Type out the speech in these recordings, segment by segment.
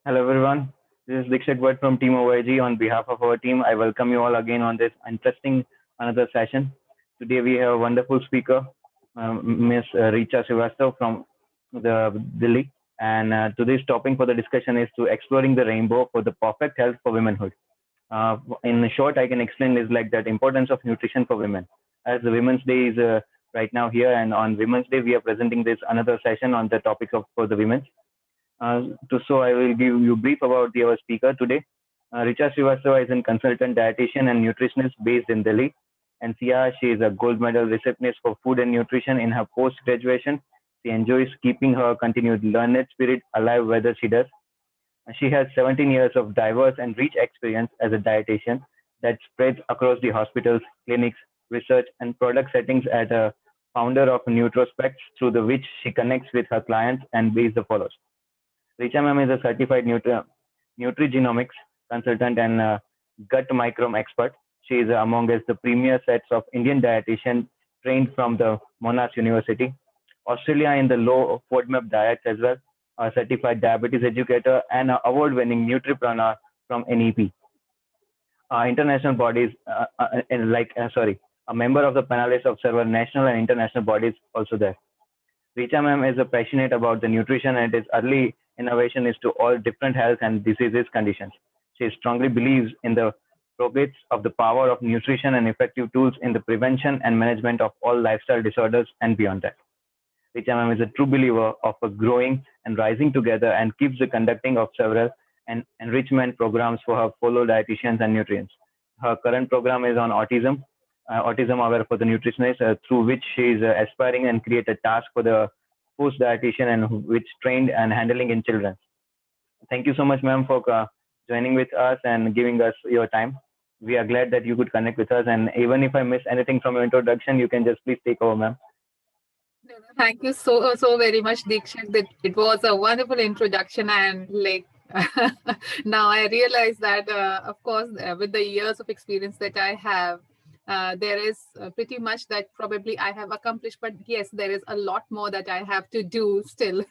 Hello everyone. This is Dikshit Bhatt from Team OYG. On behalf of our team, I welcome you all again on this interesting another session. Today we have a wonderful speaker, Ms. Richa Srivastav from the Delhi. And today's topic for the discussion is to exploring the rainbow for the perfect health for womanhood. In short, I can explain is like that importance of nutrition for women. As the Women's Day is right now here, and on Women's Day we are presenting this another session on the topic of for the women. I will give you brief about our speaker today. Richa Srivastava is a consultant dietitian and nutritionist based in Delhi. And Sia, she is a gold medal recipient for food and nutrition in her post graduation. She enjoys keeping her continued learned spirit alive whether she does. She has 17 years of diverse and rich experience as a dietitian that spreads across the hospitals, clinics, research, and product settings as a founder of Nutrospects, through the which she connects with her clients and based the follows. Richa ma'am is a certified nutrigenomics consultant and gut microbe expert. She is among us the premier sets of Indian dietitian trained from the Monash University, Australia in the low FODMAP diet as well, a certified diabetes educator and an award-winning nutripreneur from NEP. International bodies, a member of the panelists of several national and international bodies also there. Richa ma'am is passionate about the nutrition and its early innovation is to all different health and diseases conditions. She strongly believes in the progress of the power of nutrition and effective tools in the prevention and management of all lifestyle disorders and beyond that. Richa ma'am is a true believer of a growing and rising together and keeps the conducting of several enrichment programs for her fellow dietitians and nutrients. Her current program is on autism aware for the nutritionist, through which she is aspiring and create a task for the post dietitian and which trained and handling in children. Thank you so much, ma'am, for joining with us and giving us your time. We are glad that you could connect with us. And even if I miss anything from your introduction, you can just please take over, ma'am. No, thank you so very much, Dikshit. That it was a wonderful introduction, and like now I realize that, of course, with the years of experience that I have, there is pretty much that probably I have accomplished. But yes, there is a lot more that I have to do still.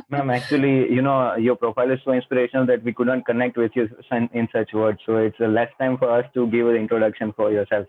Ma'am, actually, your profile is so inspirational that we couldn't connect with you in such words. So it's less time for us to give an introduction for yourself.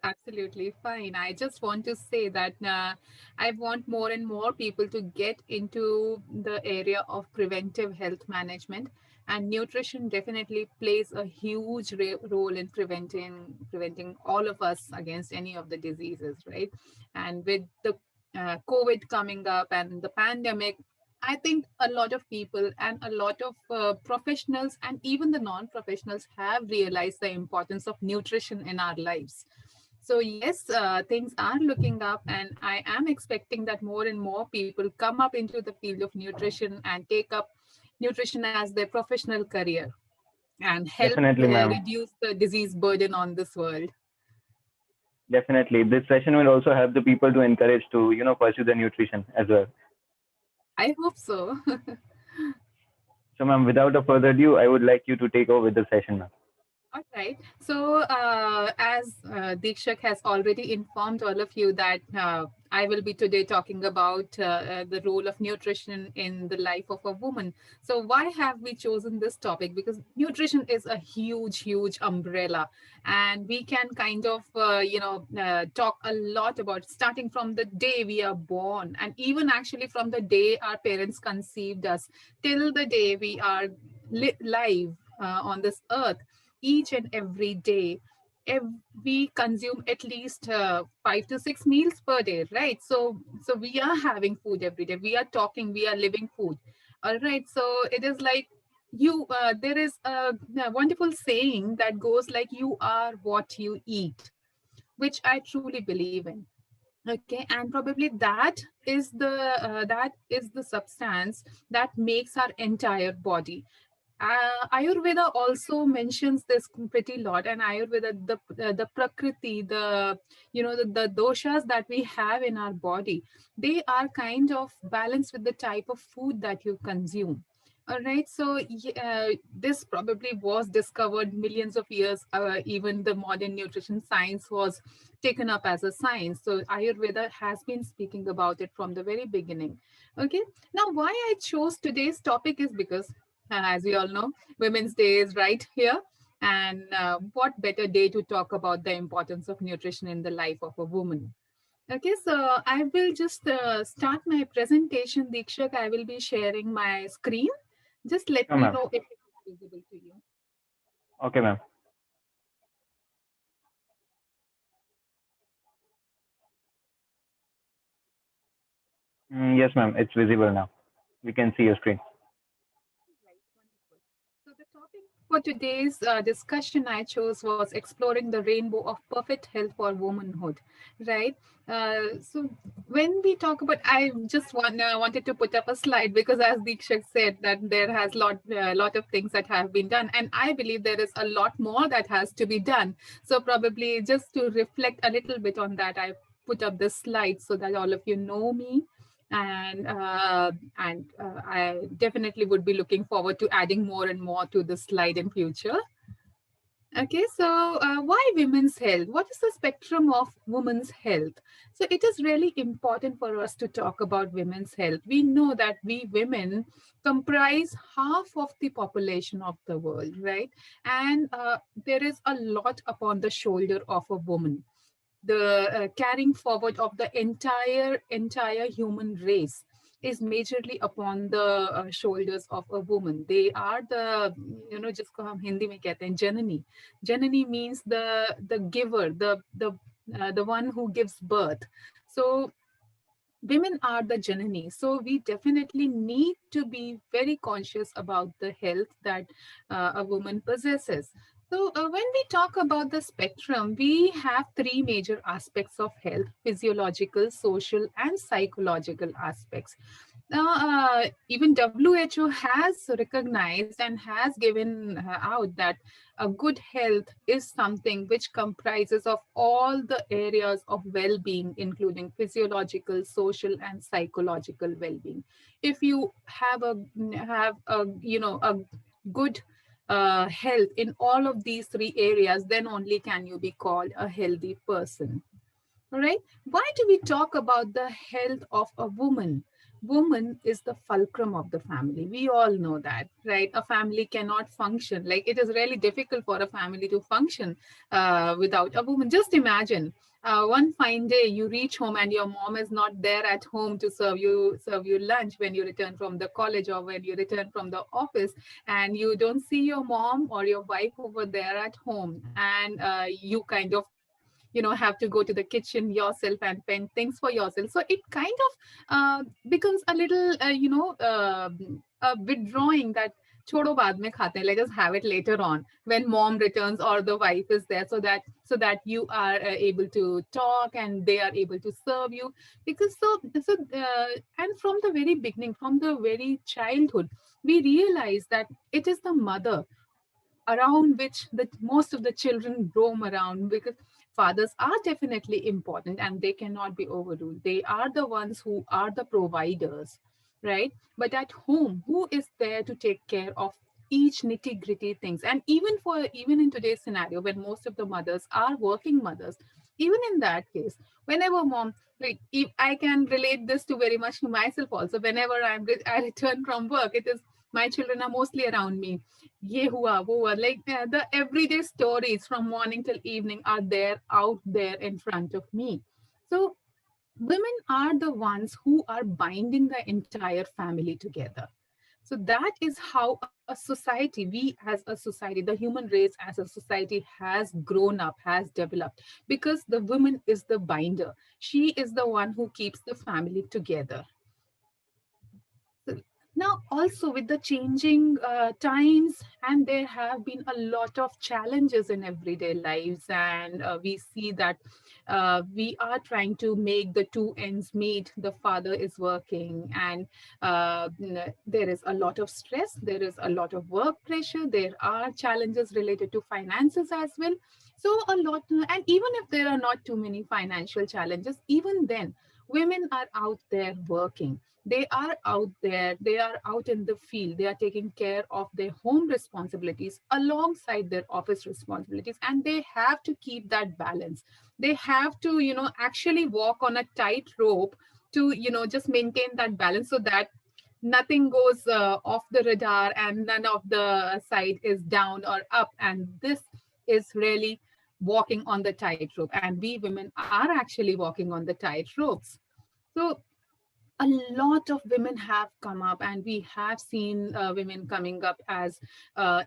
Absolutely fine. I just want to say that I want more and more people to get into the area of preventive health management, and nutrition definitely plays a huge role in preventing all of us against any of the diseases, right? And with the COVID coming up and the pandemic, I think a lot of people and a lot of professionals and even the non-professionals have realized the importance of nutrition in our lives. So yes, things are looking up, and I am expecting that more and more people come up into the field of nutrition and take up nutrition as their professional career and help Definitely, ma'am. reduce the disease burden on this world. Definitely. This session will also help the people to encourage to, pursue the nutrition as well. I hope so. So, ma'am, without a further ado, I would like you to take over with the session, ma'am. All right. So, as Dikshak has already informed all of you that I will be today talking about the role of nutrition in the life of a woman. So, why have we chosen this topic? Because nutrition is a huge umbrella, and we can kind of, talk a lot about starting from the day we are born, and even actually from the day our parents conceived us till the day we are live on this earth. Each and every day, we consume at least 5 to 6 meals per day, right? So we are having food every day, we are talking, we are living food. All right, so it is like there is a wonderful saying that goes like, you are what you eat, which I truly believe in. Okay, and probably that is the substance that makes our entire body. Ayurveda also mentions this pretty lot, and Ayurveda, the prakriti, the doshas that we have in our body, they are kind of balanced with the type of food that you consume. All right, so this probably was discovered millions of years. Even the modern nutrition science was taken up as a science. So Ayurveda has been speaking about it from the very beginning. Okay, now why I chose today's topic is because, as we all know, Women's Day is right here. And what better day to talk about the importance of nutrition in the life of a woman? Okay, so I will just start my presentation, Dikshak. I will be sharing my screen. Just let Sure, me ma'am. know if it is visible to you. Okay, ma'am. Yes, ma'am. It's visible now. We can see your screen. Right, wonderful. So the topic for today's discussion I chose was exploring the rainbow of perfect health for womanhood, right? So when we talk about, I just wanted to put up a slide because, as Deekshak said, that there has lot of things that have been done, and I believe there is a lot more that has to be done. So probably just to reflect a little bit on that, I put up this slide so that all of you know me, and I definitely would be looking forward to adding more and more to this slide in future. Okay, so why women's health? What is the spectrum of women's health? So it is really important for us to talk about women's health. We know that we women comprise half of the population of the world, right? And there is a lot upon the shoulder of a woman, the carrying forward of the entire human race is majorly upon the shoulders of a woman. They are the, जिसको हम हिंदी में कहते हैं जननी. Janani means the giver, the one who gives birth. So women are the janani, so we definitely need to be very conscious about the health that a woman possesses. So when we talk about the spectrum, we have three major aspects of health: physiological, social, and psychological aspects. Now, even WHO has recognized and has given out that a good health is something which comprises of all the areas of well-being, including physiological, social, and psychological well-being. If you have a a good health in all of these three areas, then only can you be called a healthy person. All right. Why do we talk about the health of a woman? Woman is the fulcrum of the family. We all know that, right? A family cannot function. Like, it is really difficult for a family to function without a woman. Just imagine, one fine day you reach home and your mom is not there at home to serve you lunch when you return from the college or when you return from the office, and you don't see your mom or your wife over there at home, and you kind of have to go to the kitchen yourself and pen things for yourself. So it kind of becomes a little a withdrawing, that chodo baad mein khate hain, let us have it later on when mom returns or the wife is there, so that you are able to talk and they are able to serve you. Because and from the very beginning, from the very childhood, we realize that it is the mother around which the most of the children roam around, because fathers are definitely important and they cannot be overruled. They are the ones who are the providers, right? But at home, who is there to take care of each nitty gritty things? And even in today's scenario, when most of the mothers are working mothers, even in that case, whenever mom, like, if I can relate this to very much to myself also, whenever I return from work, it is my children are mostly around me. Ye hua, wo hua. Like, the everyday stories from morning till evening are there, out there in front of me. So women are the ones who are binding the entire family together. So that is how a society, we as a society, the human race as a society, has grown up, has developed, because the woman is the binder. She is the one who keeps the family together. So now, also with the changing times, and there have been a lot of challenges in everyday lives, and we see that we are trying to make the two ends meet. The father is working, and there is a lot of stress, there is a lot of work pressure, there are challenges related to finances as well. So a lot, and even if there are not too many financial challenges, even then, women are out there working. They are out there, they are out in the field, they are taking care of their home responsibilities alongside their office responsibilities, and they have to keep that balance. They have to, actually walk on a tight rope to, just maintain that balance so that nothing goes off the radar and none of the side is down or up. And this is really walking on the tightrope, and we women are actually walking on the tight ropes. So a lot of women have come up, and we have seen women coming up as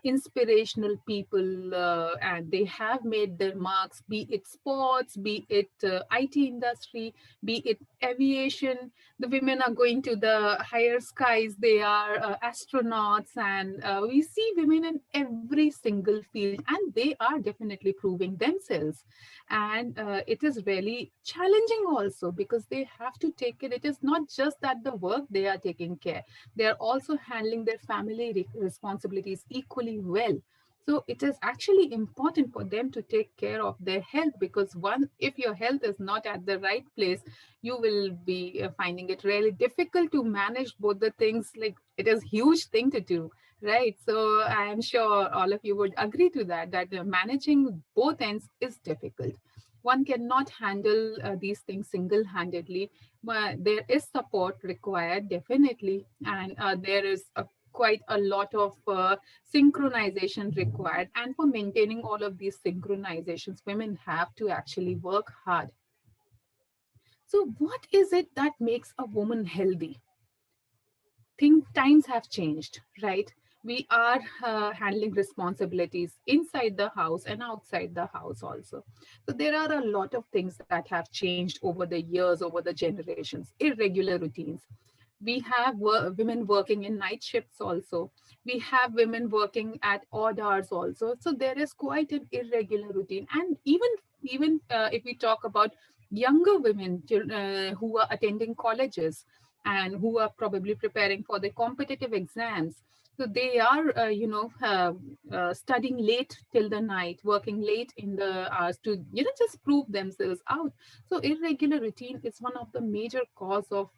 inspirational people, and they have made their marks, be it sports, be it IT industry, be it aviation. The women are going to the higher skies, they are astronauts, and we see women in every single field, and they are definitely proving themselves. And it is really challenging also, because they have to take it. It is not just that the work they are taking care, they are also handling their family responsibilities equally well. So it is actually important for them to take care of their health, because one, if your health is not at the right place, you will be finding it really difficult to manage both the things. Like, it is huge thing to do, right? So I am sure all of you would agree to that, that managing both ends is difficult. One cannot handle these things single-handedly, but there is support required, definitely, and there is quite a lot of synchronization required. And for maintaining all of these synchronizations, women have to actually work hard. So what is it that makes a woman healthy? Think times have changed, right? We are handling responsibilities inside the house and outside the house also. So there are a lot of things that have changed over the years, over the generations. Irregular routines. We have women working in night shifts also. We have women working at odd hours also. So there is quite an irregular routine. And even if we talk about younger women who are attending colleges and who are probably preparing for the competitive exams, so they are studying late till the night, working late in the hours to just prove themselves out. So irregular routine is one of the major cause of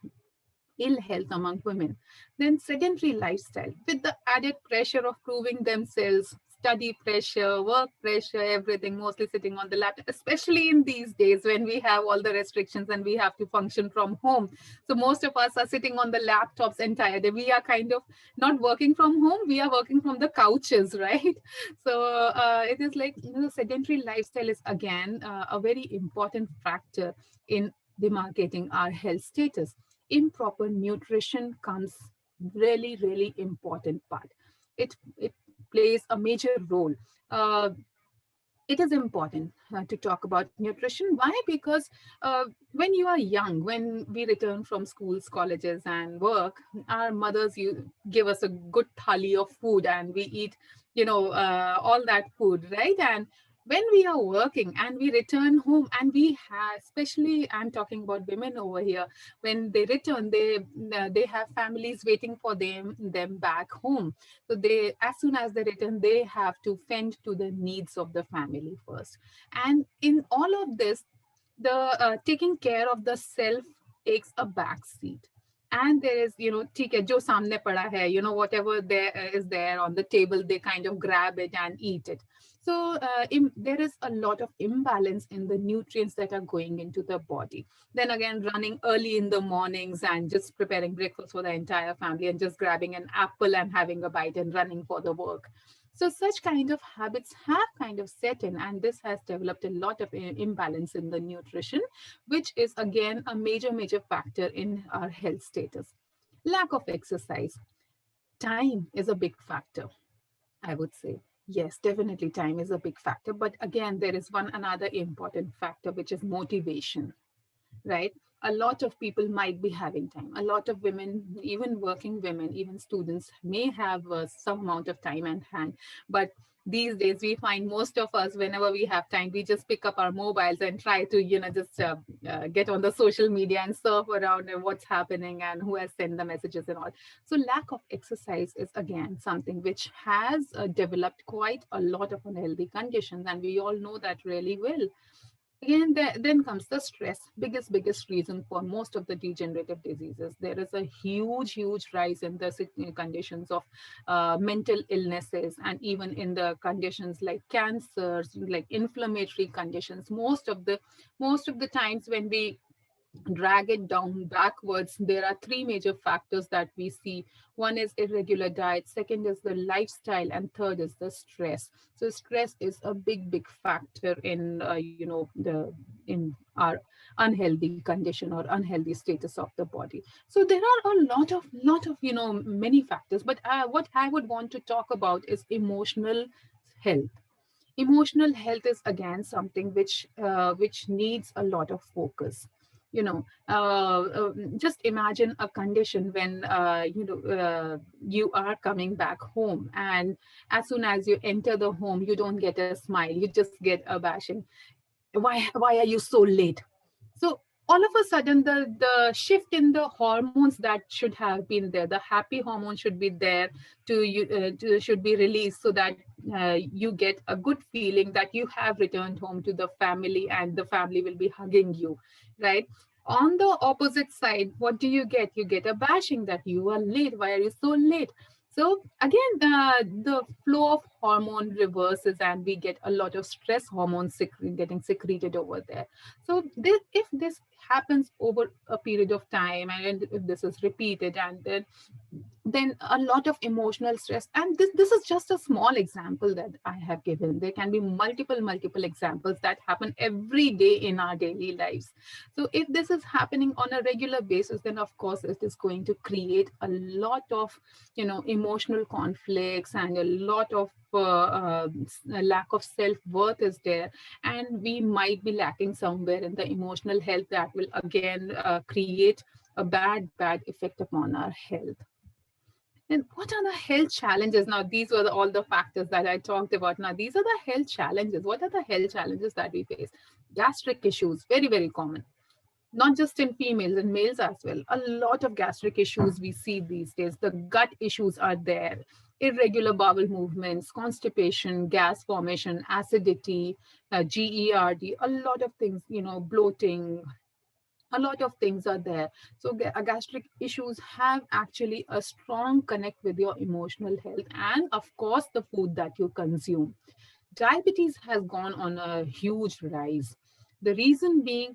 ill health among women. Then sedentary lifestyle with the added pressure of proving themselves, study pressure, work pressure, everything, mostly sitting on the laptop, especially in these days when we have all the restrictions and we have to function from home. So most of us are sitting on the laptops entire day. We are kind of not working from home, we are working from the couches, right? So it is like, sedentary lifestyle is again a very important factor in demarcating our health status. Improper nutrition comes really, really important part. It plays a major role. uh, it is important to talk about nutrition. Why? Because when you are young, when we return from schools, colleges, and work, our mothers give us a good thali of food, and we eat, all that food, right? And when we are working and we return home, and we have, especially I'm talking about women over here, when they return, they have families waiting for them back home. So they, as soon as they return, they have to fend to the needs of the family first. And in all of this, the taking care of the self takes a back seat. And there is, ठीक है, जो सामने पड़ा है, whatever there is there on the table, they kind of grab it and eat it. So there is a lot of imbalance in the nutrients that are going into the body. Then again, running early in the mornings and just preparing breakfast for the entire family and just grabbing an apple and having a bite and running for the work. So such kind of habits have kind of set in, and this has developed a lot of imbalance in the nutrition, which is again a major, major factor in our health status. Lack of exercise. Time is a big factor, I would say. Yes, definitely time is a big factor. But again, there is one another important factor, which is motivation, right? A lot of people might be having time. A lot of women, even working women, even students, may have some amount of time at hand. But these days we find most of us, whenever we have time, we just pick up our mobiles and try to, just get on the social media and surf around and what's happening and who has sent the messages and all. So lack of exercise is again something which has developed quite a lot of unhealthy conditions, and we all know that really well. Again, then comes the stress, biggest reason for most of the degenerative diseases. There is a huge rise in the conditions of mental illnesses, and even in the conditions like cancers, like inflammatory conditions. Most of the times when we drag it down backwards, there are three major factors that we see. One is irregular diet, second is the lifestyle, and third is the stress. So stress is a big factor in in our unhealthy condition or unhealthy status of the body. So there are a lot of many factors, but what I would want to talk about is emotional health. Emotional health is again something which needs a lot of focus. Just imagine a condition when you are coming back home, and as soon as you enter the home, you don't get a smile, you just get a bashing. Why are you so late? So all of a sudden, the shift in the hormones that should have been there, the happy hormone should be there should be released, so that you get a good feeling that you have returned home to the family and the family will be hugging you, right? On the opposite side, what do you get? You get a bashing that you are late. Why are you so late? So again, the flow of hormone reverses, and we get a lot of stress hormones getting secreted over there. So if this happens over a period of time, and if this is repeated, and then a lot of emotional stress, and this is just a small example that I have given. There can be multiple examples that happen every day in our daily lives. So if this is happening on a regular basis, then of course it is going to create a lot of emotional conflicts, and a lot of lack of self-worth is there, and we might be lacking somewhere in the emotional health that will again create a bad effect upon our health. And what are the health challenges? Now, these were all the factors that I talked about. Now, these are the health challenges. What are the health challenges that we face? Gastric issues, very common, not just in females, in males as well. A lot of gastric issues we see these days. The gut issues are there. Irregular bowel movements, constipation, gas formation, acidity, GERD, a lot of things, bloating, a lot of things are there. So gastric issues have actually a strong connect with your emotional health, and of course the food that you consume. Diabetes has gone on a huge rise. The reason being,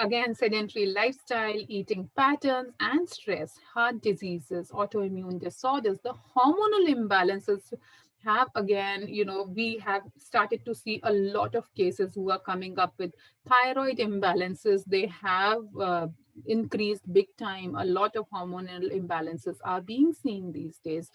again, sedentary lifestyle, eating patterns, and stress, heart diseases, autoimmune disorders, the hormonal imbalances have again, we have started to see a lot of cases who are coming up with thyroid imbalances. They have increased big time. A lot of hormonal imbalances are being seen these days.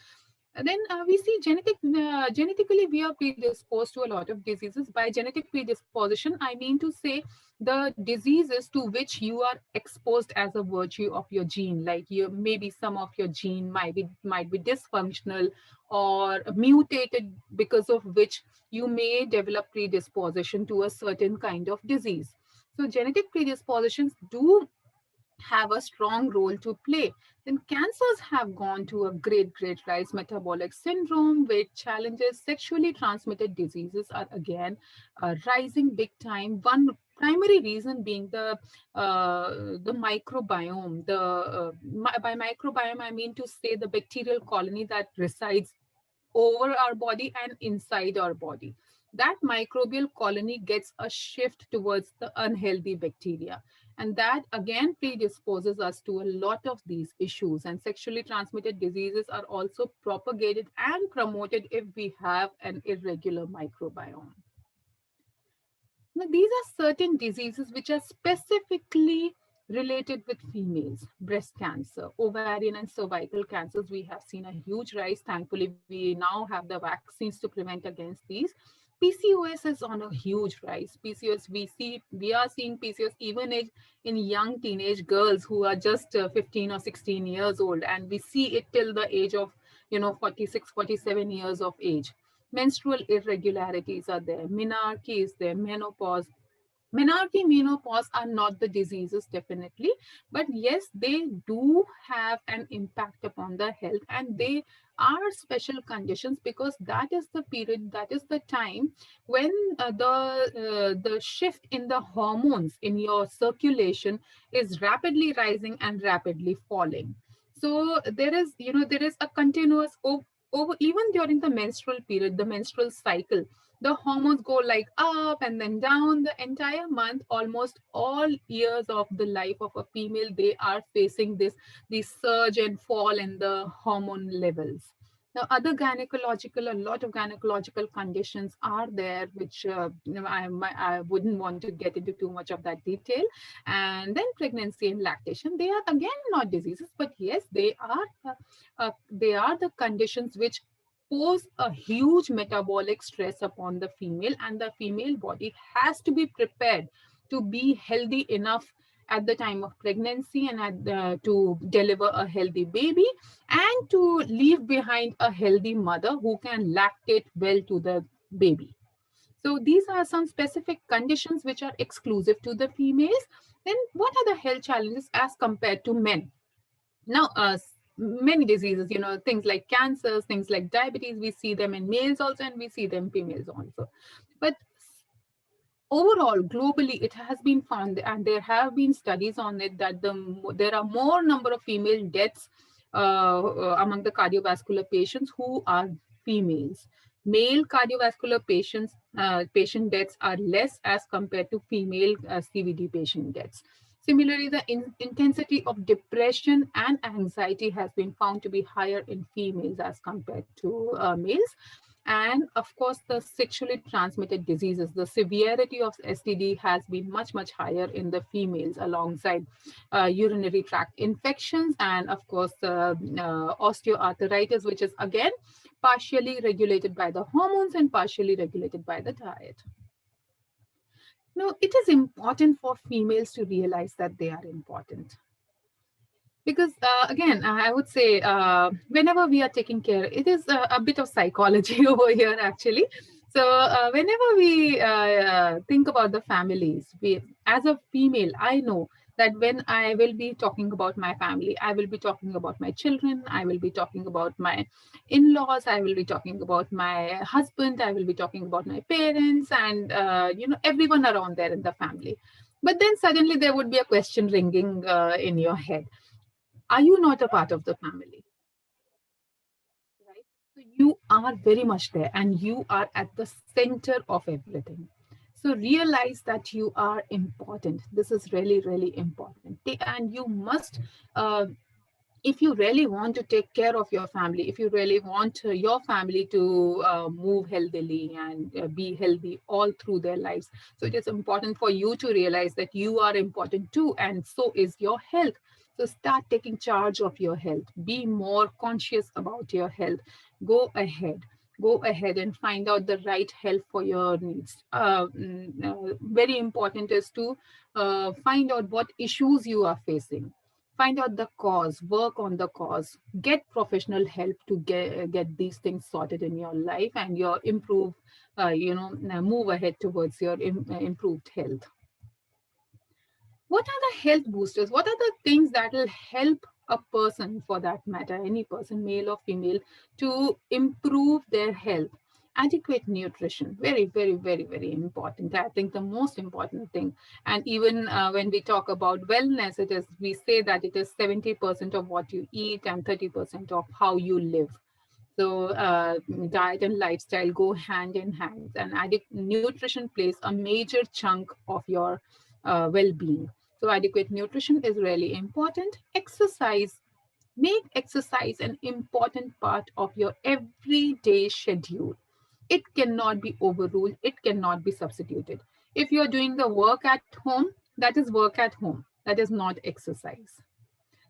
And then we see genetically we are predisposed to a lot of diseases. By genetic predisposition, I mean to say the diseases to which you are exposed as a virtue of your gene. Like maybe some of your gene might be dysfunctional or mutated, because of which you may develop predisposition to a certain kind of disease. So genetic predispositions do have a strong role to play. Then cancers have gone to a great rise. Metabolic syndrome, weight challenges, sexually transmitted diseases are again rising big time. One primary reason being the microbiome. By microbiome, I mean to say the bacterial colony that resides over our body and inside our body. That microbial colony gets a shift towards the unhealthy bacteria. And that again predisposes us to a lot of these issues. And sexually transmitted diseases are also propagated and promoted if we have an irregular microbiome. Now, these are certain diseases which are specifically related with females. Breast cancer, ovarian and cervical cancers, we have seen a huge rise. Thankfully, we now have the vaccines to prevent against these. PCOS is on a huge rise. PCOS, we are seeing PCOS even in young teenage girls who are just 15 or 16 years old, and we see it till the age of 46, 47 years of age. Menstrual irregularities are there, menarche is there, menopause. Menarche, menopause are not the diseases, definitely, but yes, they do have an impact upon the health, and they are special conditions because that is the period, that is the time when the shift in the hormones in your circulation is rapidly rising and rapidly falling. So there is, there is a continuous over even during the menstrual period, the menstrual cycle, the hormones go like up and then down the entire month. Almost all years of the life of a female, they are facing this surge and fall in the hormone levels. Now, other gynecological, a lot of gynecological conditions are there, which I wouldn't want to get into too much of that detail. And then pregnancy and lactation, they are again not diseases, but yes, they are the conditions which pose a huge metabolic stress upon the female, and the female body has to be prepared to be healthy enough at the time of pregnancy and to deliver a healthy baby, and to leave behind a healthy mother who can lactate well to the baby. So these are some specific conditions which are exclusive to the females. Then what are the health challenges as compared to men? Now, many diseases, things like cancers, things like diabetes, we see them in males also, and we see them in females also. But overall, globally, it has been found, and there have been studies on it, that there are more number of female deaths among the cardiovascular patients who are females. Male cardiovascular patient deaths are less as compared to female CVD patient deaths. Similarly, the intensity of depression and anxiety has been found to be higher in females as compared to males. And of course, the sexually transmitted diseases, the severity of STD has been much, much higher in the females, alongside urinary tract infections, and of course, osteoarthritis, which is again partially regulated by the hormones and partially regulated by the diet. Now, it is important for females to realize that they are important. Because again, I would say whenever we are taking care, it is a bit of psychology over here actually. So whenever we think about the families, as a female, I know that when I will be talking about my family, I will be talking about my children, I will be talking about my in-laws, I will be talking about my husband, I will be talking about my parents, and everyone around there in the family. But then suddenly there would be a question ringing in your head: are you not a part of the family? Right? So you are very much there, and you are at the center of everything. So realize that you are important. This is really, really important. And you must, if you really want to take care of your family, if you really want your family to move healthily and be healthy all through their lives, so it is important for you to realize that you are important too, and so is your health. So start taking charge of your health. Be more conscious about your health. Go ahead. Go ahead and find out the right help for your needs. Very important is to find out what issues you are facing. Find out the cause, work on the cause, get professional help to get these things sorted in your life, and your move ahead towards your improved health. What are the health boosters? What are the things that will help a person, for that matter, any person, male or female, to improve their health? Adequate nutrition, very, very, very, very important. I think the most important thing. And even when we talk about wellness, we say that it is 70% of what you eat and 30% of how you live. So diet and lifestyle go hand in hand, and nutrition plays a major chunk of your well-being. So adequate nutrition is really important. Exercise. Make exercise an important part of your everyday schedule. It cannot be overruled. It cannot be substituted. If you're doing the work at home, that is work at home. That is not exercise.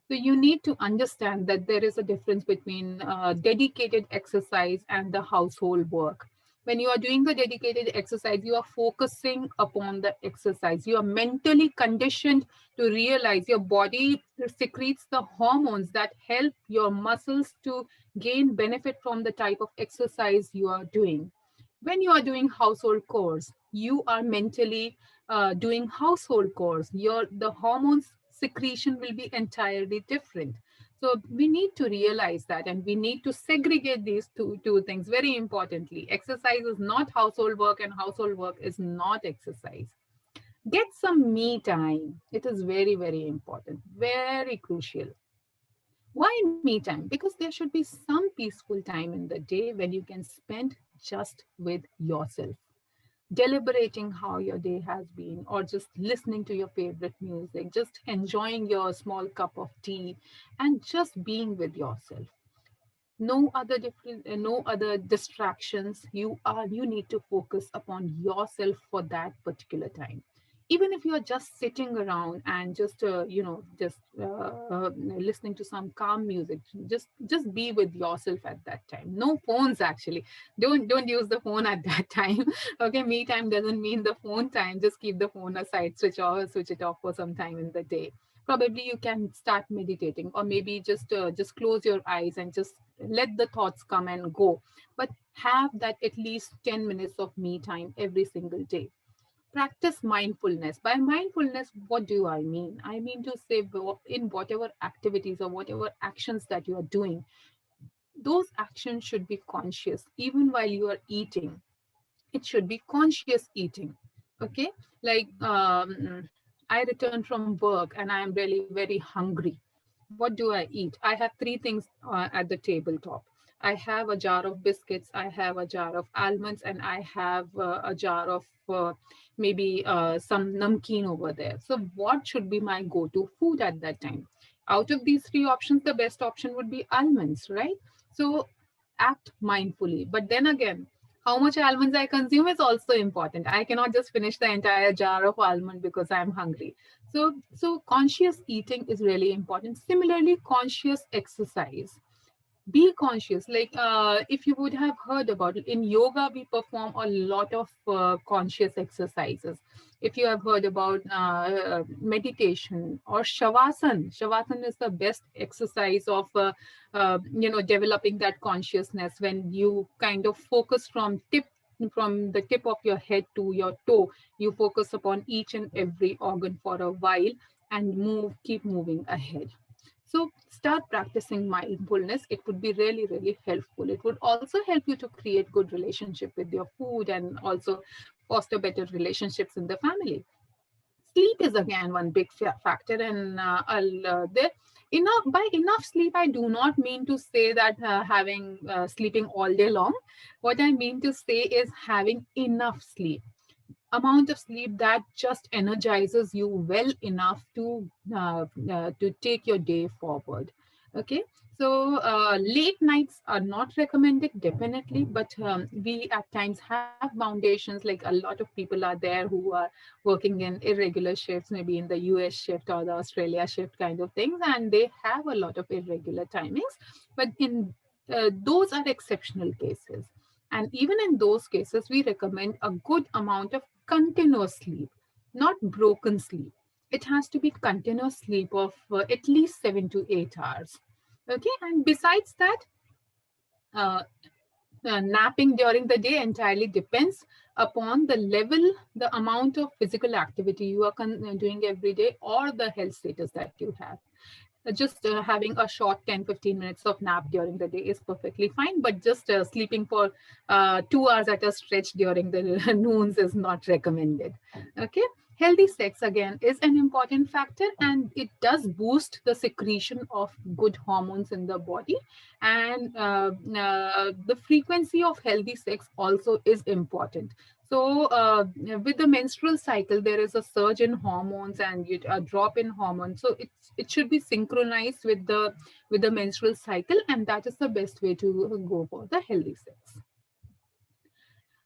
So you need to understand that there is a difference between dedicated exercise and the household work. When you are doing the dedicated exercise, you are focusing upon the exercise. You are mentally conditioned to realize your body secretes the hormones that help your muscles to gain benefit from the type of exercise you are doing. When you are doing household chores, you are mentally doing household chores. The hormones secretion will be entirely different. So we need to realize that, and we need to segregate these two things very importantly. Exercise is not household work, and household work is not exercise. Get some me time. It is very, very important, very crucial. Why me time? Because there should be some peaceful time in the day when you can spend just with yourself, deliberating how your day has been, or just listening to your favorite music, just enjoying your small cup of tea, and just being with yourself. No other distractions. You need to focus upon yourself for that particular time. Even if you are just sitting around and just listening to some calm music, just be with yourself at that time. No phones, actually. Don't use the phone at that time. Okay, me time doesn't mean the phone time. Just keep the phone aside, switch it off for some time in the day. Probably you can start meditating, or maybe just close your eyes and just let the thoughts come and go, but have that at least 10 minutes of me time every single day. Practice mindfulness. By mindfulness, what do I mean? I mean to say, in whatever activities or whatever actions that you are doing, those actions should be conscious. Even while you are eating, it should be conscious eating. Okay, like I return from work and I am really very hungry. What do I eat? I have three things at the tabletop. I have a jar of biscuits, I have a jar of almonds, and I have a jar of maybe some namkeen over there. So what should be my go-to food at that time? Out of these three options, the best option would be almonds, right? So act mindfully. But then again, how much almonds I consume is also important. I cannot just finish the entire jar of almond because I'm hungry. So conscious eating is really important. Similarly, conscious exercise. Be conscious. Like if you would have heard about it, in yoga we perform a lot of conscious exercises. If you have heard about meditation or shavasana is the best exercise of developing that consciousness, when you kind of focus from the tip of your head to your toe. You focus upon each and every organ for a while and keep moving ahead. So start practicing mindfulness. It would be really, really helpful. It would also help you to create good relationship with your food, and also foster better relationships in the family. Sleep is again one big factor, and I'll there enough by enough sleep. I do not mean to say that having sleeping all day long. What I mean to say is having enough sleep, amount of sleep that just energizes you well enough to take your day forward. Okay, so late nights are not recommended, definitely, but we at times have foundations. Like a lot of people are there who are working in irregular shifts, maybe in the US shift or the Australia shift kind of things, and they have a lot of irregular timings. But in those are exceptional cases, and even in those cases, we recommend a good amount of continuous sleep, not broken sleep. It has to be continuous sleep of at least 7 to 8 hours. Okay, and besides that, uh, napping during the day entirely depends upon the level, the amount of physical activity you are doing every day, or the health status that you have. Just having a short 10-15 minutes of nap during the day is perfectly fine, but just sleeping for 2 hours at a stretch during the noons is not recommended. Okay, healthy sex again is an important factor, and it does boost the secretion of good hormones in the body. And the frequency of healthy sex also is important. So with the menstrual cycle, there is a surge in hormones and a drop in hormones. So it should be synchronized with the menstrual cycle, and that is the best way to go for the healthy sex.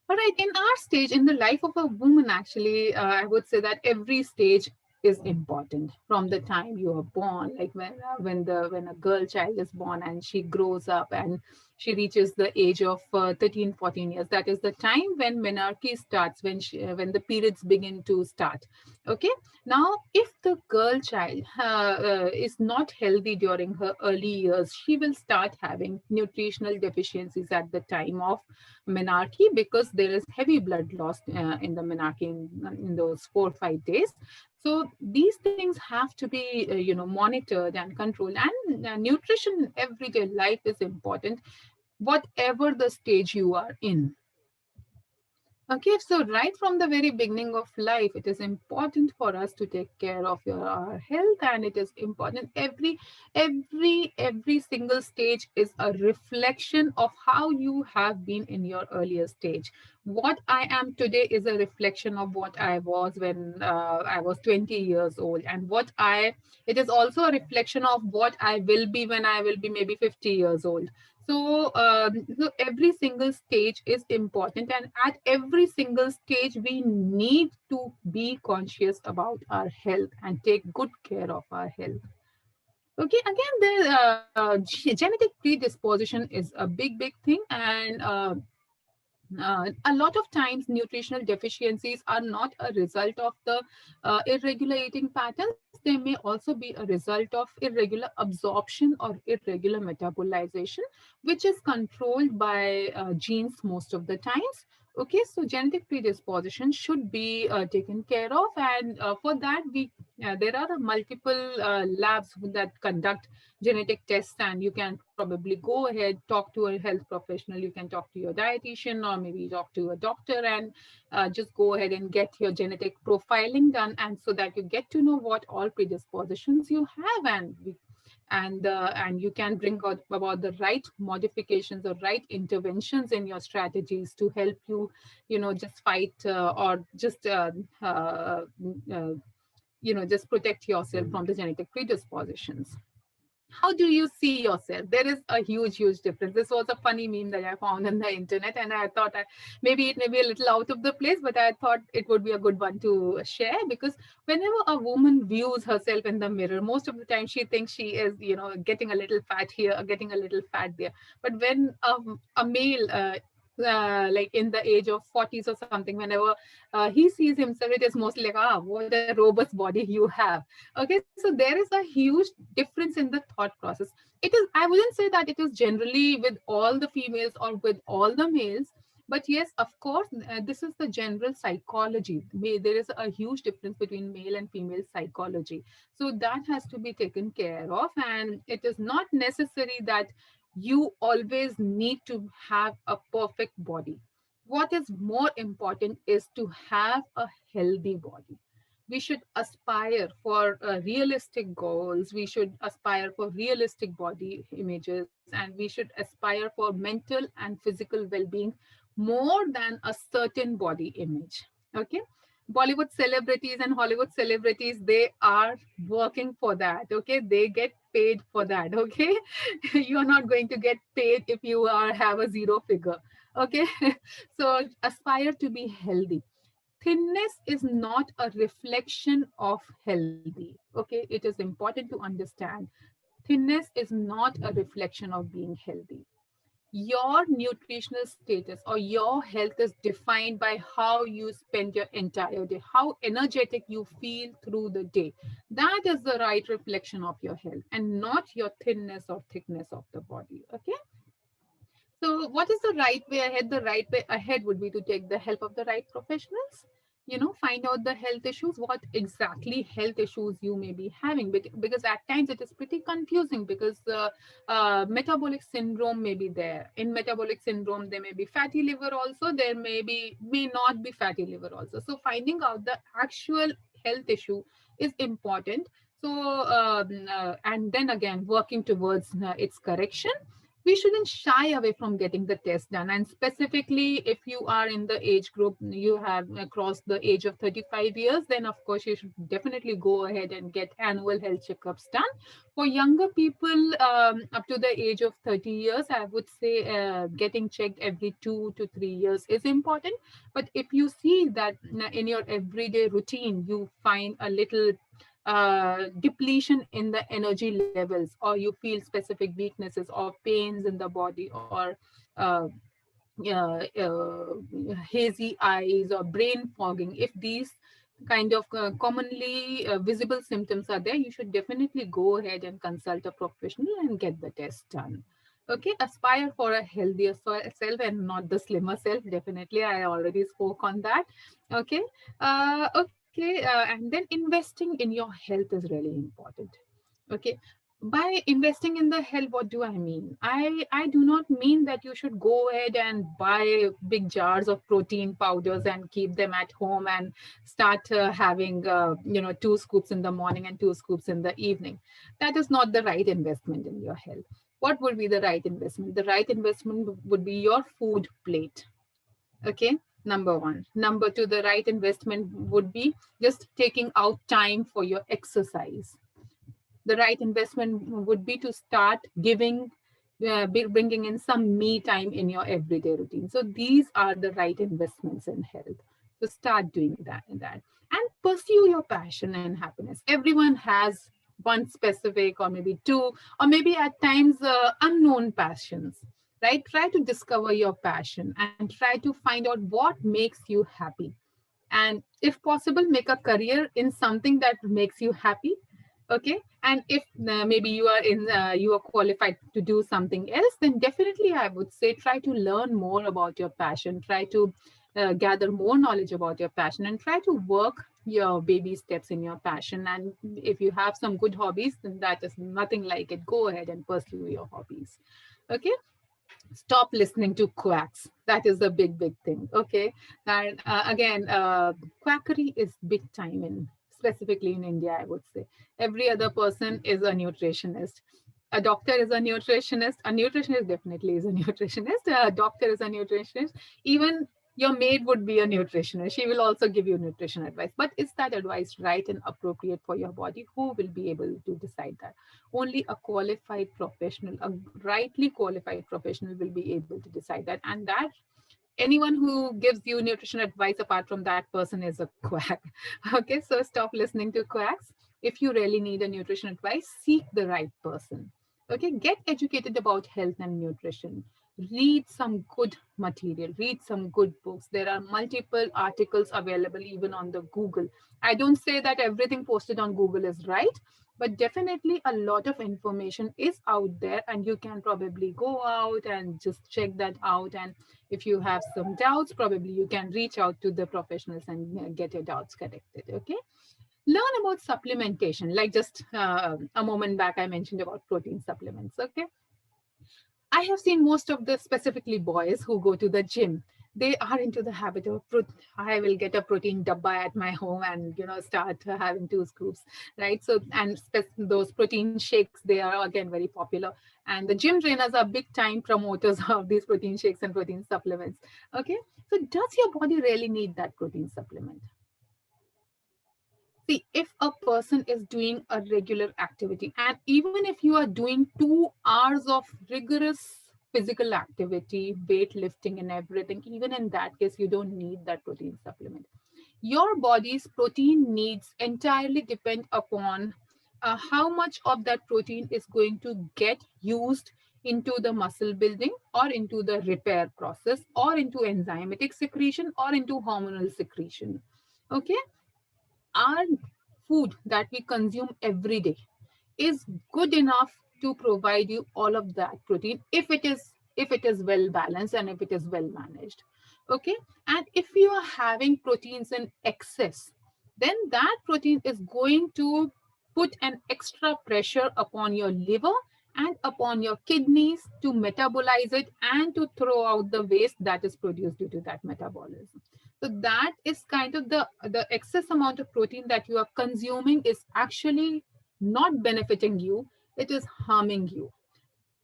All right, in our stage, in the life of a woman, actually, I would say that every stage is important from the time you are born. Like when a girl child is born and she grows up and she reaches the age of 13 14 years, that is the time when menarche starts, when the periods begin to start. Okay, now if the girl child is not healthy during her early years, she will start having nutritional deficiencies at the time of menarche, because there is heavy blood loss in the menarche in those 4 or 5 days. So these things have to be monitored and controlled, and nutrition in everyday life is important, whatever the stage you are in. Okay, so right from the very beginning of life, it is important for us to take care of our health, and it is important. Every single stage is a reflection of how you have been in your earlier stage. What I am today is a reflection of what I was when I was 20 years old, and it is also a reflection of what I will be when I will be maybe 50 years old. So every single stage is important, and at every single stage, we need to be conscious about our health and take good care of our health. Okay, again, genetic predisposition is a big thing, and a lot of times nutritional deficiencies are not a result of the irregular eating patterns. They may also be a result of irregular absorption or irregular metabolization, which is controlled by genes most of the times. Okay, so genetic predisposition should be taken care of, and for that we there are multiple labs that conduct genetic tests, and you can probably go ahead, talk to a health professional, you can talk to your dietitian, or maybe talk to a doctor, and just go ahead and get your genetic profiling done, and so that you get to know what all predispositions you have, and you can bring out about the right modifications or right interventions in your strategies to help you, just fight or just uh, just protect yourself from the genetic predispositions. How do you see yourself? There is a huge difference. This was a funny meme that I found on the internet, and I thought maybe it may be a little out of the place, but I thought it would be a good one to share, because whenever a woman views herself in the mirror, most of the time she thinks she is, getting a little fat here, or getting a little fat there. But when a male like in the age of 40s or something, whenever he sees himself, it is mostly like, what a robust body you have. Okay, so there is a huge difference in the thought process. It is, I wouldn't say that it is generally with all the females or with all the males, but yes, of course, this is the general psychology. There is a huge difference between male and female psychology. So that has to be taken care of. And it is not necessary that you always need to have a perfect body. What is more important is to have a healthy body. We should aspire for realistic goals. We should aspire for realistic body images, and we should aspire for mental and physical well-being more than a certain body image. Okay, Bollywood celebrities and Hollywood celebrities, they are working for that. Okay, they get paid for that. Okay, you're not going to get paid if you have a zero figure. Okay, so aspire to be healthy. Thinness is not a reflection of healthy. Okay, it is important to understand. Thinness is not a reflection of being healthy. Your nutritional status or your health is defined by how you spend your entire day, how energetic you feel through the day. That is the right reflection of your health, and not your thinness or thickness of the body. Okay, so what is the right way ahead? The right way ahead would be to take the help of the right professionals. Find out the health issues, what exactly health issues you may be having, because at times it is pretty confusing, because metabolic syndrome may be there. In metabolic syndrome, there may be fatty liver also, may not be fatty liver also. So finding out the actual health issue is important. So and then again, working towards its correction. we shouldn't shy away from getting the test done. And specifically, if you are in the age group, you have crossed the age of 35 years, then of course you should definitely go ahead and get annual health checkups done. For younger people, up to the age of 30 years, I would say getting checked every 2 to 3 years is important. But if you see that in your everyday routine, you find a little depletion in the energy levels, or you feel specific weaknesses or pains in the body, or uh, hazy eyes or brain fogging, if these kind of commonly visible symptoms are there, you should definitely go ahead and consult a professional and get the test done. Okay, aspire for a healthier self and not the slimmer self. Definitely, I already spoke on that. Okay, and then investing in your health is really important. Okay, by investing in the health, what do I mean? I do not mean that you should go ahead and buy big jars of protein powders and keep them at home and start having 2 scoops in the morning and 2 scoops in the evening. That is not the right investment in your health. What would be the right investment? The right investment would be your food plate. Okay, number one. Number two, the right investment would be just taking out time for your exercise. The right investment would be to start giving bringing in some me time in your everyday routine. So these are the right investments in health. So start doing that and pursue your passion and happiness. Everyone has one specific, or maybe two, or maybe at times unknown passions, right? Try to discover your passion and try to find out what makes you happy, and if possible, make a career in something that makes you happy. Okay, and if maybe you are qualified to do something else, then definitely I would say try to learn more about your passion, try to gather more knowledge about your passion, and try to work your baby steps in your passion. And if you have some good hobbies, then that is nothing like it. Go ahead and pursue your hobbies. Okay, stop listening to quacks. That is the big thing. Okay, and again, quackery is big time in, specifically in India, I would say. Every other person is a nutritionist. A doctor is a nutritionist. A nutritionist definitely is a nutritionist. A doctor is a nutritionist. Even your maid would be a nutritionist. She will also give you nutrition advice. But is that advice right and appropriate for your body? Who will be able to decide that? Only a qualified professional, a rightly qualified professional, will be able to decide that. And that anyone who gives you nutrition advice apart from that person is a quack. Okay, so stop listening to quacks. If you really need a nutrition advice, seek the right person. Okay, get educated about health and nutrition. Read some good material, read some good books. There are multiple articles available even on the Google. I don't say that everything posted on Google is right, but definitely a lot of information is out there, and you can probably go out and just check that out. And if you have some doubts, probably you can reach out to the professionals and get your doubts corrected. Okay, learn about supplementation. Like just a moment back I mentioned about protein supplements. Okay, I have seen most of the, specifically boys who go to the gym, they are into the habit of I will get a protein dabba at my home and start having 2 scoops, right? So and those protein shakes, they are again very popular, and the gym trainers are big time promoters of these protein shakes and protein supplements. Okay, so does your body really need that protein supplement? See, if a person is doing a regular activity, and even if you are doing 2 hours of rigorous physical activity, weightlifting, and everything, even in that case, you don't need that protein supplement. Your body's protein needs entirely depend upon how much of that protein is going to get used into the muscle building, or into the repair process, or into enzymatic secretion, or into hormonal secretion. Okay, our food that we consume every day is good enough to provide you all of that protein, if it is well balanced and if it is well managed. Okay, and if you are having proteins in excess, then that protein is going to put an extra pressure upon your liver and upon your kidneys to metabolize it and to throw out the waste that is produced due to that metabolism. So that is kind of the excess amount of protein that you are consuming is actually not benefiting you, it is harming you.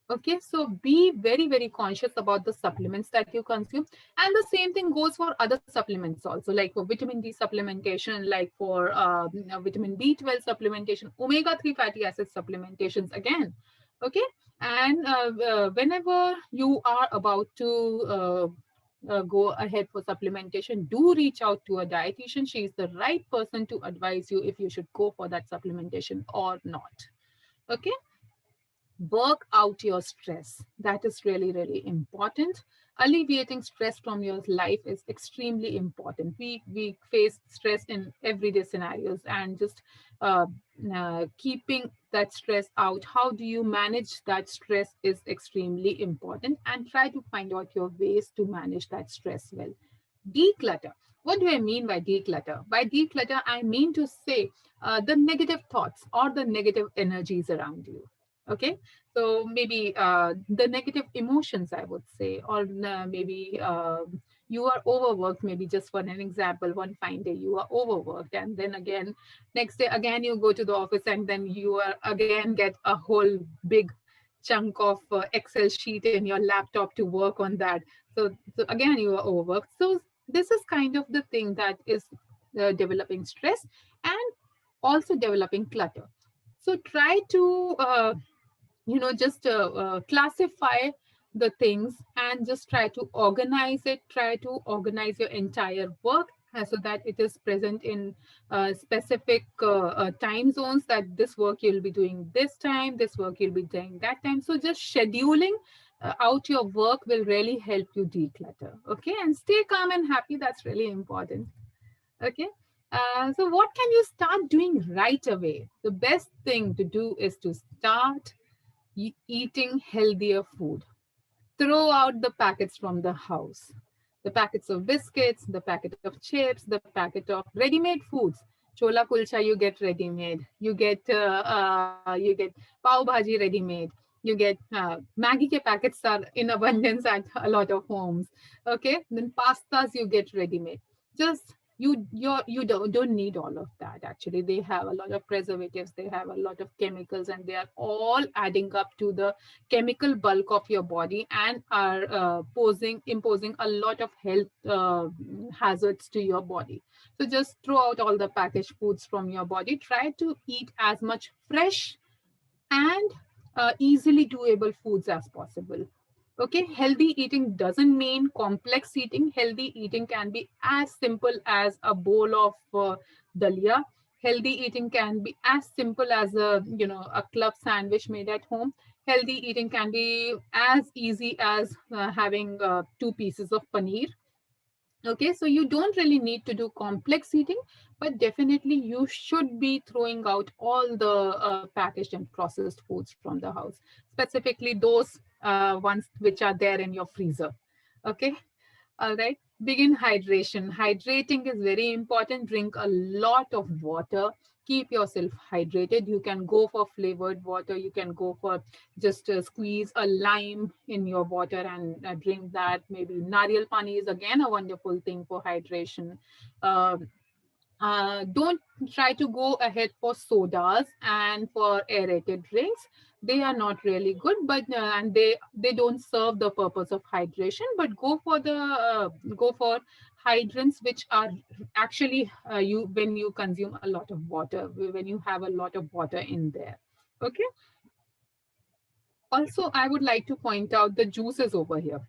Okay, so be very, very conscious about the supplements that you consume. And the same thing goes for other supplements also, like for vitamin D supplementation, like for vitamin B12 supplementation, omega-3 fatty acid supplementations again. Okay, and whenever you are about to go ahead for supplementation, do reach out to a dietitian. She is the right person to advise you if you should go for that supplementation or not. Okay, work out your stress. That is really, really important. Alleviating stress from your life is extremely important. We face stress in everyday scenarios, and just uh, keeping that stress out, how do you manage that stress, is extremely important, and try to find out your ways to manage that stress well. Declutter. What do I mean by declutter? By declutter, I mean to say the negative thoughts or the negative energies around you. Okay, so maybe the negative emotions, I would say, or maybe you are overworked. Maybe just for an example, one fine day you are overworked, and then again next day again you go to the office, and then you are again get a whole big chunk of Excel sheet in your laptop to work on that. So again you are overworked. So this is kind of the thing that is developing stress and also developing clutter. So try to just classify the things and just try to organize it, try to organize your entire work so that it is present in specific time zones, that this work you'll be doing this time, this work you'll be doing that time. So just scheduling out your work will really help you declutter. Okay, and stay calm and happy. That's really important. Okay, so what can you start doing right away? The best thing to do is to start eating healthier food. Throw out the packets from the house. The packets of biscuits, the packet of chips, the packet of ready-made foods. Chola kulcha you get ready-made. You get pav bhaji ready-made. You get Maggi ke packets are in abundance at a lot of homes. Okay, then pastas you get ready-made. Just you don't need all of that. Actually, they have a lot of preservatives, they have a lot of chemicals, and they are all adding up to the chemical bulk of your body and are imposing a lot of health hazards to your body. So just throw out all the packaged foods from your body. Try to eat as much fresh and easily doable foods as possible. Okay, healthy eating doesn't mean complex eating. Healthy eating can be as simple as a bowl of dalia. Healthy eating can be as simple as a club sandwich made at home. Healthy eating can be as easy as having two pieces of paneer. Okay, so you don't really need to do complex eating, but definitely you should be throwing out all the packaged and processed foods from the house, specifically those ones which are there in your freezer. Okay, all right. Begin hydration. Hydrating is very important. Drink a lot of water. Keep yourself hydrated. You can go for flavored water. You can go for just squeeze a lime in your water and drink that. Maybe nariyal pani is again a wonderful thing for hydration. Um don't try to go ahead for sodas and for aerated drinks. They are not really good, but and they don't serve the purpose of hydration. But go for hydrants which are actually you when you consume a lot of water, when you have a lot of water in there. Okay, also I would like to point out the juices over here.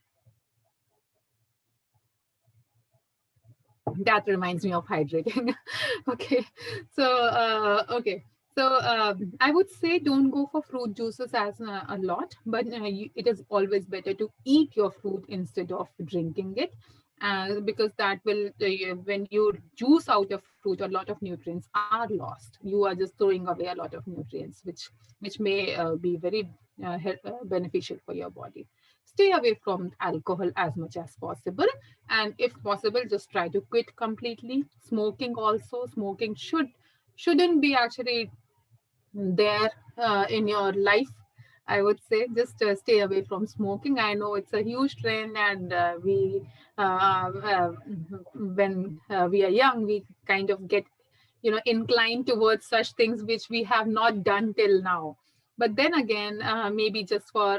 That reminds me of hydrating. Okay, so I would say don't go for fruit juices as a lot, but it is always better to eat your fruit instead of drinking it, because that will when you juice out a fruit, a lot of nutrients are lost. You are just throwing away a lot of nutrients, which may be very beneficial for your body. Stay away from alcohol as much as possible, and if possible just try to quit completely. Smoking also, smoking shouldn't be actually there in your life. I would say just stay away from smoking. I know it's a huge trend, and we when we are young we kind of get inclined towards such things which we have not done till now. But then again, maybe just for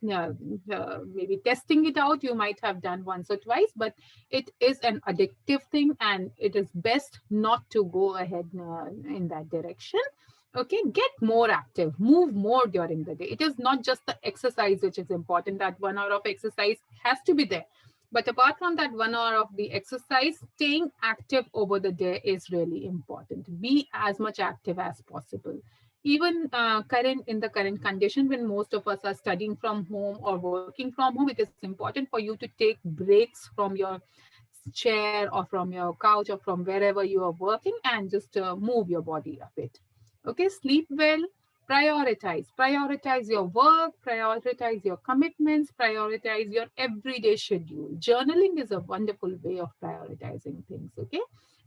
maybe testing it out, you might have done once or twice, but it is an addictive thing, and it is best not to go ahead in that direction. Okay, get more active, move more during the day. It is not just the exercise which is important. That 1 hour of exercise has to be there, but apart from that 1 hour of the exercise, staying active over the day is really important. Be as much active as possible. Even current in the current condition, when most of us are studying from home or working from home, it is important for you to take breaks from your chair or from your couch or from wherever you are working, and just move your body a bit. Okay, sleep well. Prioritize your work, prioritize your commitments, prioritize your everyday schedule. Journaling is a wonderful way of prioritizing things. Okay,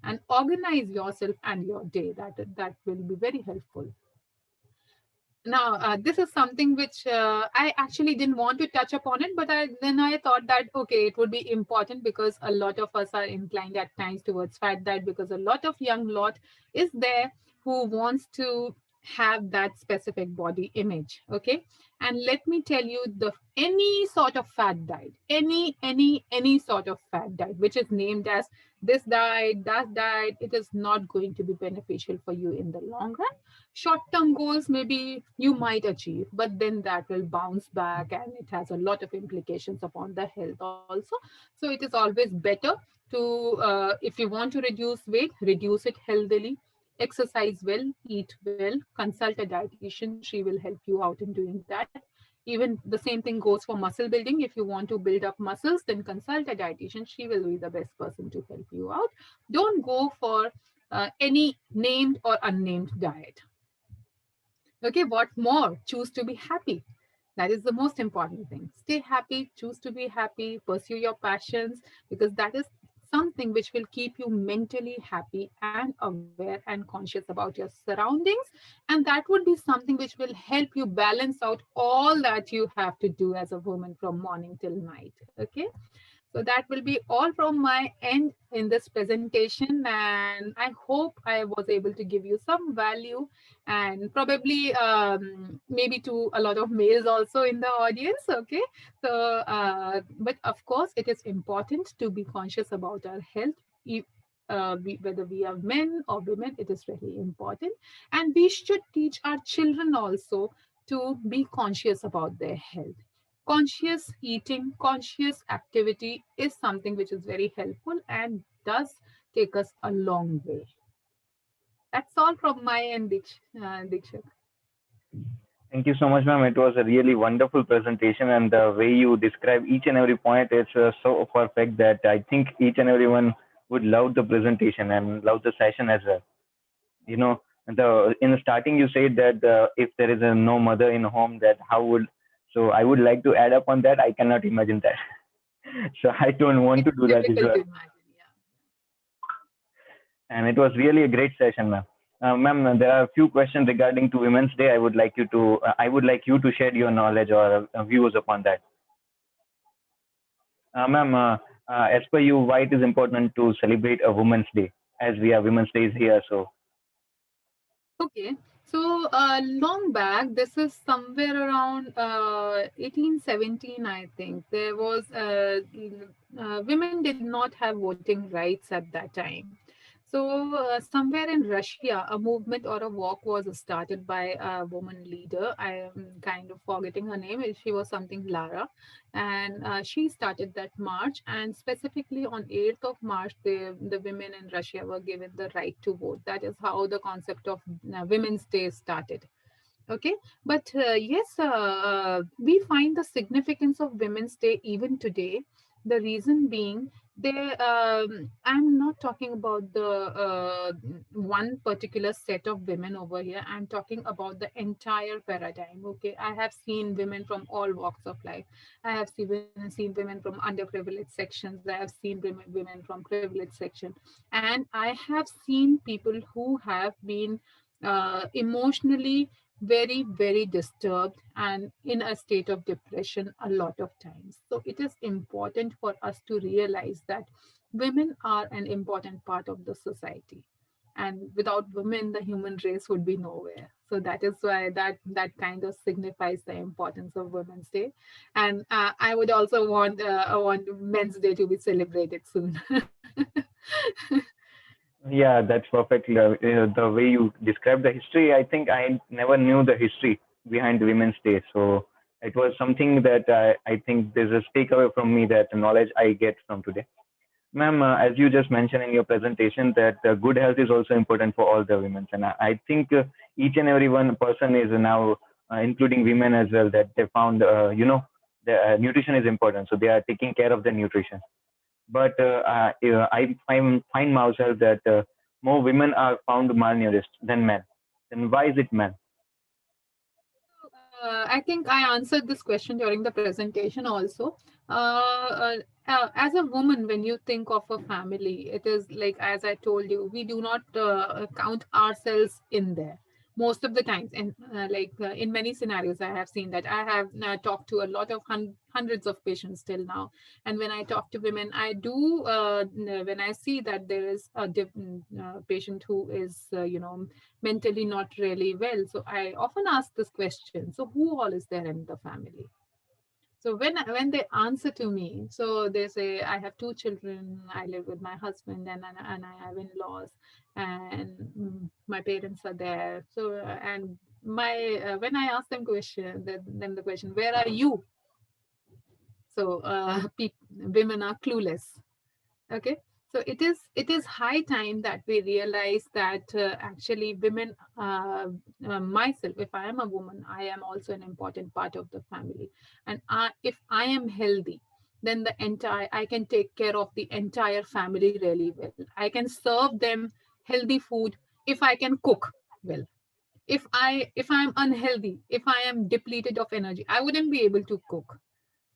and organize yourself and your day. That will be very helpful. Now, this is something which I actually didn't want to touch upon it, but then I thought that, okay, it would be important because a lot of us are inclined at times towards fat diet, because a lot of young lot is there who wants to have that specific body image. Okay. And let me tell you, the any sort of fat diet, any sort of fat diet, which is named as this diet, that diet, it is not going to be beneficial for you in the long run. Short-term goals maybe you might achieve, but then that will bounce back, and it has a lot of implications upon the health also. So it is always better to if you want to reduce weight, reduce it healthily, exercise well, eat well, consult a dietitian. She will help you out in doing that. Even the same thing goes for muscle building. If you want to build up muscles, then consult a dietitian. She will be the best person to help you out. Don't go for any named or unnamed diet. Okay, what more? Choose to be happy. That is the most important thing. Stay happy, choose to be happy, pursue your passions, because that is something which will keep you mentally happy and aware and conscious about your surroundings. And that would be something which will help you balance out all that you have to do as a woman from morning till night. Okay. So that will be all from my end in this presentation, and I hope I was able to give you some value, and probably maybe to a lot of males also in the audience. Okay, so but of course it is important to be conscious about our health. Whether we are men or women, it is really important, and we should teach our children also to be conscious about their health. Conscious eating, conscious activity is something which is very helpful and does take us a long way. That's all from my end, Dikshit. Thank you so much, ma'am. It was a really wonderful presentation, and the way you describe each and every point is so perfect that I think each and everyone would love the presentation and love the session as well. You know, the in the starting you said that if there is a no mother in home, that how would, so I would like to add up on that. I cannot imagine that. So I don't want It's to do that as difficult well. to imagine, yeah. And it was really a great session, ma'am. Ma'am, there are a few questions regarding to Women's Day. I would like you to share your knowledge or views upon that. Ma'am, as per you, why it is important to celebrate a Women's Day, as we have Women's Days here? So, Okay, so long back, this is somewhere around 1817, I think. There was women did not have voting rights at that time. So somewhere in Russia, a movement or a walk was started by a woman leader. I am kind of forgetting her name. She was something Lara, and she started that march. And specifically on 8th of March, the women in Russia were given the right to vote. That is how the concept of Women's Day started. Okay, but yes, we find the significance of Women's Day even today. The reason being, I'm not talking about the one particular set of women over here. I'm talking about the entire paradigm. Okay, I have seen women from all walks of life. I have seen women from underprivileged sections. I have seen women from privileged section, and I have seen people who have been emotionally very disturbed and in a state of depression a lot of times. So it is important for us to realize that women are an important part of the society. and without women, the human race would be nowhere. So that is why that kind of signifies the importance of Women's Day. And I would also want Men's Day to be celebrated soon. Yeah, that's perfect. The way you describe the history, I think I never knew the history behind Women's Day. So it was something that I think there's a takeaway from me, that knowledge I get from today. Ma'am, as you just mentioned in your presentation, that good health is also important for all the women. And I think each and every one person is now, including women as well, that they found, the nutrition is important. So they are taking care of their nutrition. But I find myself that more women are found malnourished than men. Then why is it men? I think I answered this question during the presentation also. As a woman, when you think of a family, it is like, as I told you, we do not count ourselves in there most of the times. And in many scenarios, I have seen that. I have talked to a lot of hundreds of patients till now. And when I talk to women, I do, when I see that there is a patient who is, mentally not really well. So I often ask this question. So who all is there in the family? So when they answer to me, so they say, I have two children, I live with my husband, and I have in-laws, and my parents are there. So and my when I ask them them the question, where are you? So women are clueless. Okay, so it is high time that we realize that actually women, myself, if I am a woman, I am also an important part of the family. And if I am healthy, then I can take care of the entire family really well. I can serve them healthy food if I can cook well. If I'm unhealthy, if I am depleted of energy, I wouldn't be able to cook,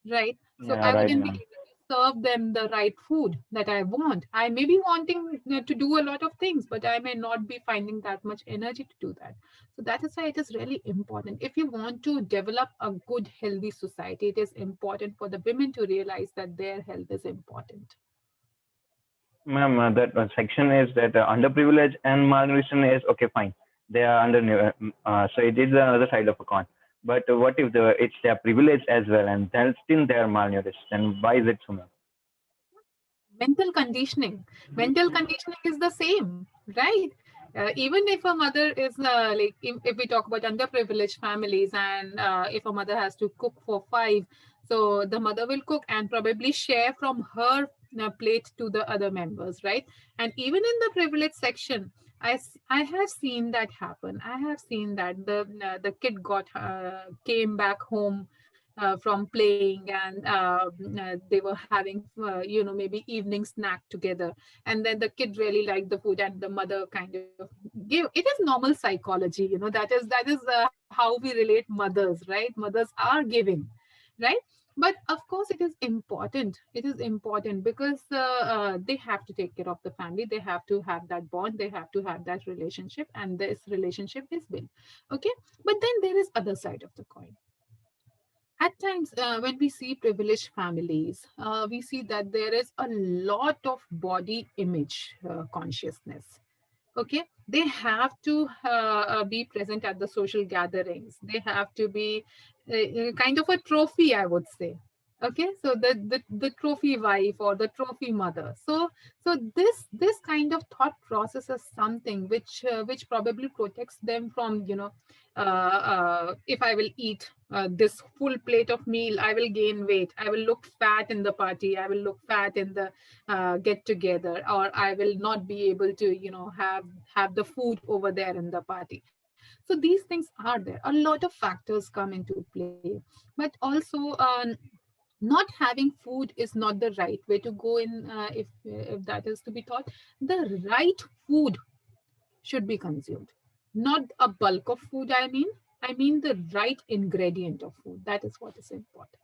right? So Yeah, I right, wouldn't be ma'am. able to serve them the right food that I want. I may be wanting to do a lot of things, but I may not be finding that much energy to do that. So that is why it is really important. If you want to develop a good, healthy society, it is important for the women to realize that their health is important. Ma'am, that section is that underprivileged and malnutrition is okay, fine. They are so it is another side of a coin. But what if it's their privilege as well, and then still they are malnourished? And why is it so, ma'am? Mental conditioning is the same, right? Even if a mother is if we talk about underprivileged families, and if a mother has to cook for five, so the mother will cook and probably share from her plate to the other members, right? And even in the privileged section, I have seen that happen. I have seen that the kid came back home from playing, and they were having maybe evening snack together, and then the kid really liked the food, and the mother kind of give it. Is normal psychology, that is how we relate mothers, right? Mothers are giving, right? But of course it is important because they have to take care of the family, they have to have that bond, they have to have that relationship, and this relationship is built. Okay, but then there is other side of the coin. At times, when we see privileged families, we see that there is a lot of body image consciousness. Okay, they have to be present at the social gatherings, they have to be kind of a trophy, I would say. Okay, so the trophy wife or the trophy mother. So this kind of thought process is something which probably protects them from, if I will eat this full plate of meal, I will gain weight, I will look fat in the party, I will look fat in the get together, or I will not be able to have the food over there in the party. So these things are there, a lot of factors come into play. But also, not having food is not the right way to go in. If that is to be taught, the right food should be consumed, not a bulk of food. I mean the right ingredient of food. That is what is important.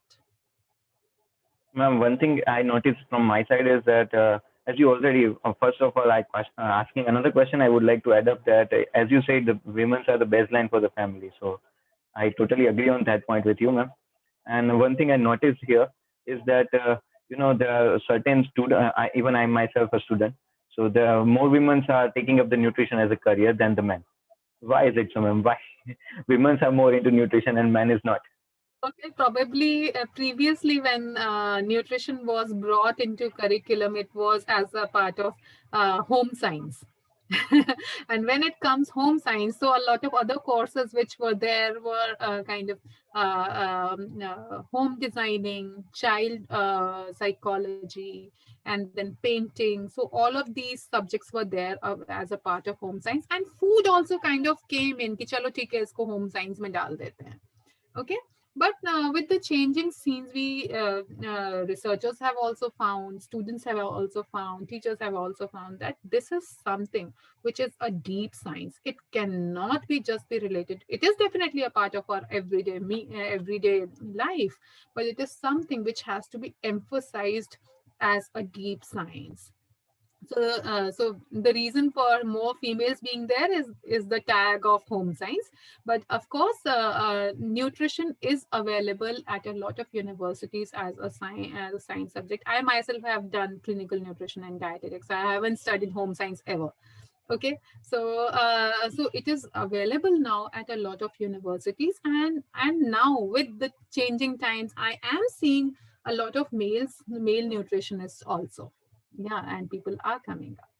Ma'am, one thing I noticed from my side is that, as you already, first of all, asking another question, I would like to add up that, as you said, the women are the baseline for the family. So I totally agree on that point with you, ma'am. And one thing I noticed here is that, there are certain student, even I myself a student. So the more women are taking up the nutrition as a career than the men. Why is it so, ma'am? Why women are more into nutrition and men is not? Okay, probably previously when nutrition was brought into curriculum, it was as a part of home science. And when it comes home science, so a lot of other courses which were there were kind of home designing, child psychology, and then painting. So all of these subjects were there as a part of home science, and food also kind of came in कि चलो ठीक है इसको home science में डाल देते हैं. Okay, but with the changing scenes, we researchers have also found, students have also found, teachers have also found that this is something which is a deep science. It cannot be just be related. It is definitely a part of our everyday life, but it is something which has to be emphasized as a deep science. So the reason for more females being there is the tag of home science, but of course nutrition is available at a lot of universities as a science subject. I myself have done clinical nutrition and dietetics. I haven't studied home science ever. Okay, so it is available now at a lot of universities, and now with the changing times, I am seeing a lot of male nutritionists also. Yeah, and people are coming up.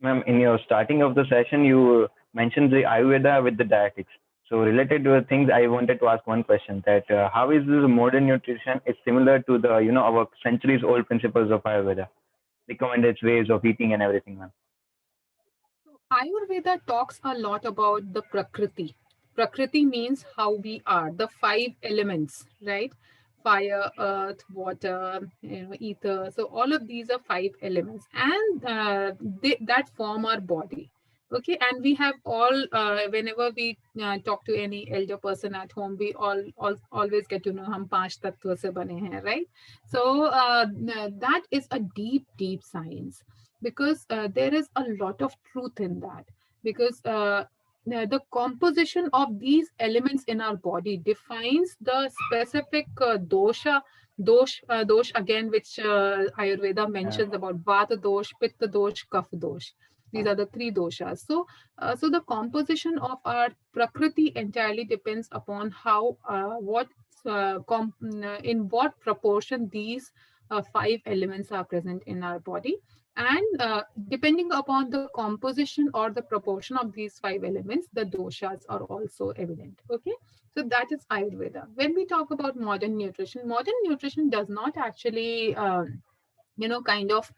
Ma'am, in your starting of the session, you mentioned the Ayurveda with the dietetics. So related to the things, I wanted to ask one question: that how is this modern nutrition is similar to the our centuries old principles of Ayurveda, recommended ways of eating and everything, ma'am? So Ayurveda talks a lot about the Prakriti. Prakriti means how we are, the five elements, right? Fire, earth, water, ether. So all of these are five elements, and that form our body. Okay, and we have all. Whenever we talk to any elder person at home, we all always get to know हम पांच तत्व से बने हैं, right? So that is a deep science, because there is a lot of truth in that, because the composition of these elements in our body defines the specific dosh again, which Ayurveda Yeah. mentions about vata dosh, pitta dosh, kapha dosh. These are the three doshas. So the composition of our prakriti entirely depends upon how in what proportion these five elements are present in our body, and depending upon the composition or the proportion of these five elements, the doshas are also evident. Okay, so that is Ayurveda. When we talk about modern nutrition does not actually kind of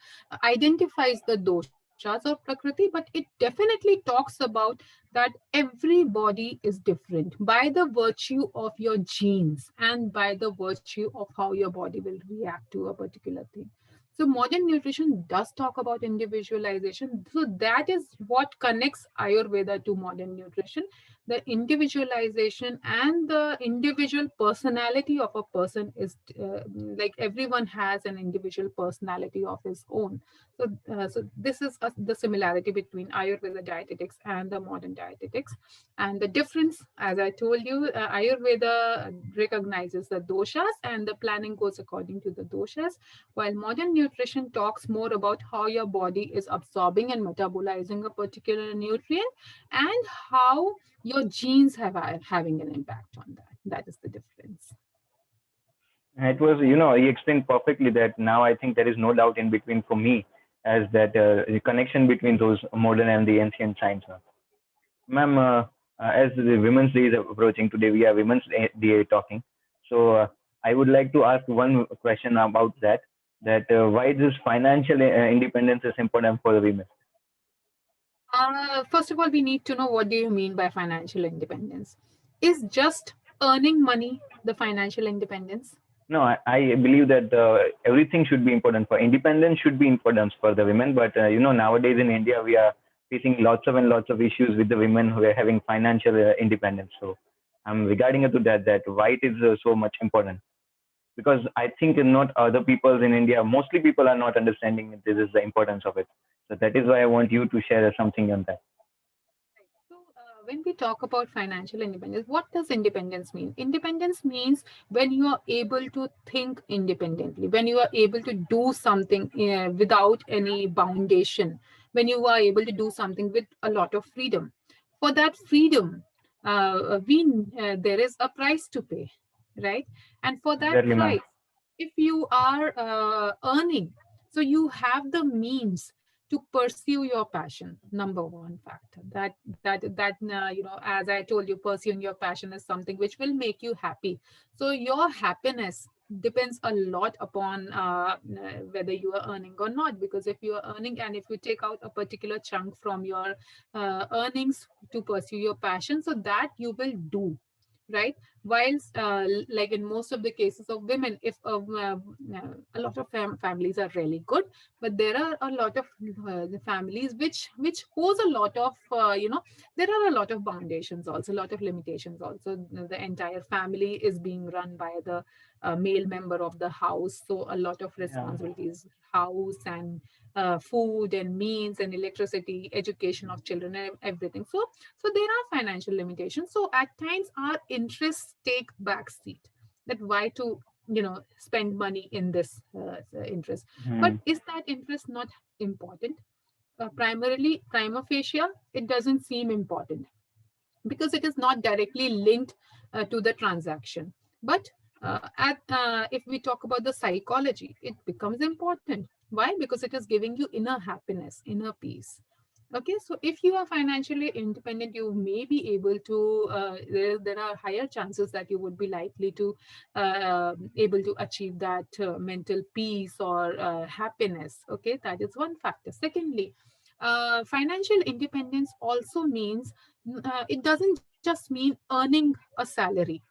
identifies the doshas of prakriti, but it definitely talks about that everybody is different by the virtue of your genes and by the virtue of how your body will react to a particular thing. So modern nutrition does talk about individualization. So that is what connects Ayurveda to modern nutrition. The individualization and the individual personality of a person is like everyone has an individual personality of his own. So this is the similarity between Ayurveda dietetics and the modern dietetics. And the difference, as I told you, Ayurveda recognizes the doshas and the planning goes according to the doshas, while modern nutrition talks more about how your body is absorbing and metabolizing a particular nutrient, and how your genes are having an impact on that. That is the difference. It was, he explained perfectly that now I think there is no doubt in between for me as that the connection between those modern and the ancient science. Ma'am, as the Women's Day is approaching today, we are Women's Day talking. So I would like to ask one question about that. That why this financial independence is important for the women? First of all, we need to know, what do you mean by financial independence? Is just earning money the financial independence? No, I believe that everything should be important for independence should be important for the women. But nowadays in India we are facing lots of and lots of issues with the women who are having financial independence. So I'm regarding it to that why it is so much important, because I think not other people in India, mostly people are not understanding this is the importance of it. So that is why I want you to share something on that. So When we talk about financial independence, what does independence mean? Independence means when you are able to think independently, when you are able to do something without any foundation, when you are able to do something with a lot of freedom. For that freedom, there is a price to pay, right? And for that Exactly, ma'am. price, if you are earning, so you have the means to pursue your passion. Number one factor, as I told you, pursuing your passion is something which will make you happy. So your happiness depends a lot upon whether you are earning or not, because if you are earning and if you take out a particular chunk from your earnings to pursue your passion, so that you will do, right? Whilst like in most of the cases of women, if a lot of families are really good, but there are a lot of the families which pose a lot of there are a lot of foundations, also a lot of limitations. Also, the entire family is being run by the male member of the house, so a lot of Yeah. responsibilities, house and food and means and electricity, education of children and everything. So there are financial limitations. So at times our interests take back seat, that why to spend money in this interest. But Hmm. is that interest not important? Primarily, prima facie, it doesn't seem important because it is not directly linked to the transaction. But if we talk about the psychology, it becomes important. Why? Because it is giving you inner happiness, inner peace. Okay, so if you are financially independent, you may be able to, there are higher chances that you would be likely to able to achieve that mental peace or happiness. Okay, that is one factor. Secondly, financial independence also means it doesn't just mean earning a salary.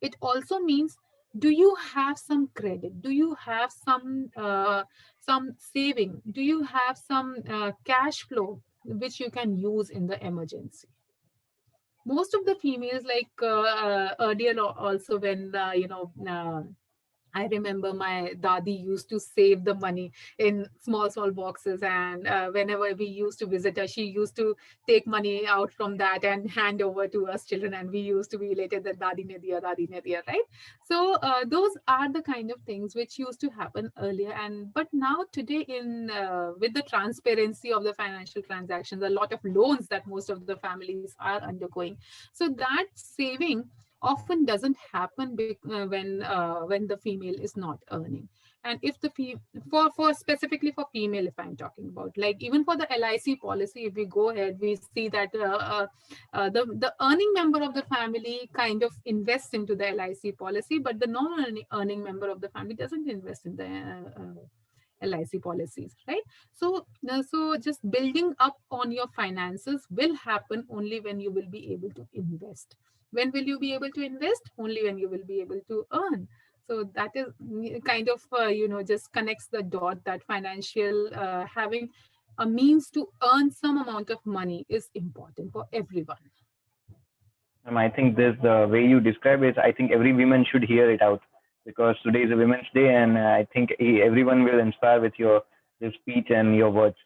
It also means, do you have some credit? Do you have some saving? Do you have some cash flow which you can use in the emergency? Most of the females, like earlier also, when I remember my dadi used to save the money in small, small boxes. And whenever we used to visit her, she used to take money out from that and hand over to us children. And we used to be related that dadi ne diya, right? So those are the kind of things which used to happen earlier. And but now today, in with the transparency of the financial transactions, a lot of loans that most of the families are undergoing. So that saving often doesn't happen when the female is not earning. And if the for specifically for female, if I'm talking about, like even for the LIC policy, if we go ahead, we see that the earning member of the family kind of invests into the LIC policy, but the non-earning member of the family doesn't invest in the LIC policies, right? So just building up on your finances will happen only when you will be able to invest. When will you be able to invest? Only when you will be able to earn. So that is kind of just connects the dot, that financial having a means to earn some amount of money is important for everyone. I think this the way you describe it. I think every woman should hear it out because today is a Women's Day, and I think everyone will inspire with your speech and your words.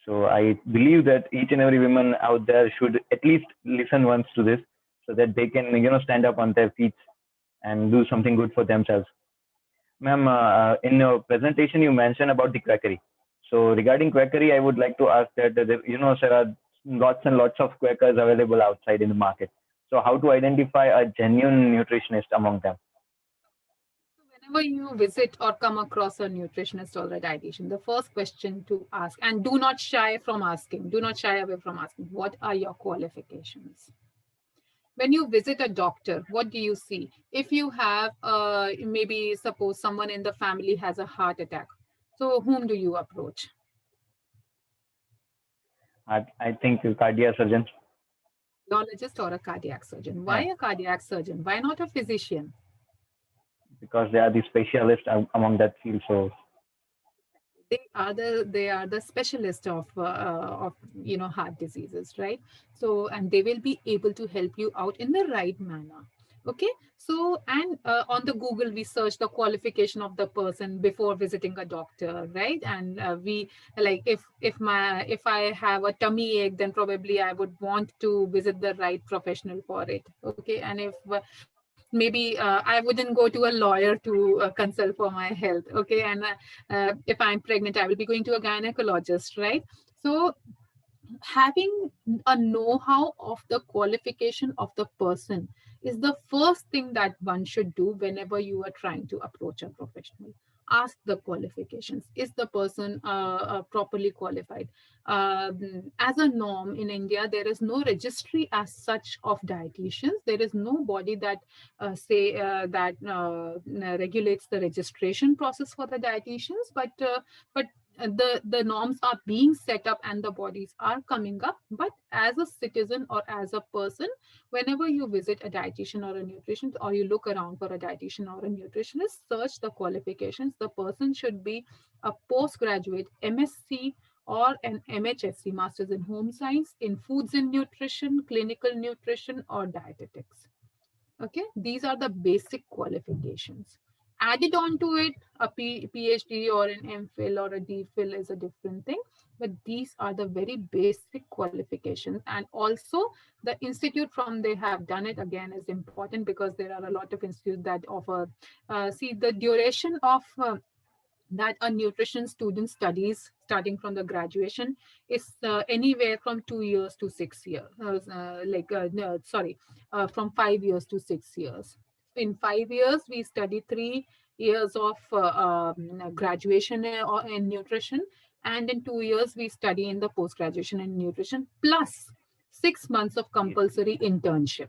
So I believe that each and every woman out there should at least listen once to this, so that they can stand up on their feet and do something good for themselves. Ma'am, in your presentation you mentioned about the quackery. So regarding quackery, I would like to ask that there are lots and lots of quackers available outside in the market. So how to identify a genuine nutritionist among them? So whenever you visit or come across a nutritionist or a dietitian, the first question to ask, and do not shy from asking, do not shy away from asking, what are your qualifications? When you visit a doctor, what do you see? If you have, maybe suppose someone in the family has a heart attack, so whom do you approach? I think cardiac surgeons. Cardiologist or a cardiac surgeon? Why Yeah, a cardiac surgeon? Why not a physician? because they are the specialists among that field. So They are the specialist of heart diseases, right? So, and they will be able to help you out in the right manner. Okay, so and on the Google we search the qualification of the person before visiting a doctor, right? And we like if I have a tummy ache, then probably I would want to visit the right professional for it. Okay, and if maybe I wouldn't go to a lawyer to consult for my health. Okay, and if I'm pregnant, I will be going to a gynecologist, right? So having a know-how of the qualification of the person is the first thing that one should do whenever you are trying to approach a professional. Ask the qualifications. Is the person properly qualified? As a norm in India, there is no registry as such of dietitians. There is no body that regulates the registration process for the dietitians, but the norms are being set up and the bodies are coming up. But as a citizen or as a person, whenever you visit a dietitian or a nutritionist, or you look around for a dietitian or a nutritionist, search the qualifications. The person should be a postgraduate MSc or an MHSC, Masters in Home Science, in Foods and Nutrition, Clinical Nutrition, or Dietetics. Okay, these are the basic qualifications. Added on to it, a PhD or an MPhil or a DPhil is a different thing, but these are the very basic qualifications. And also the institute from they have done it again is important, because there are a lot of institutes that offer, see the duration of that a nutrition student studies starting from the graduation is anywhere from 2 years to 6 years, no, sorry, from 5 years to 6 years. In 5 years, we study 3 years of graduation in nutrition, and in 2 years, we study in the post-graduation in nutrition, plus 6 months of compulsory internship.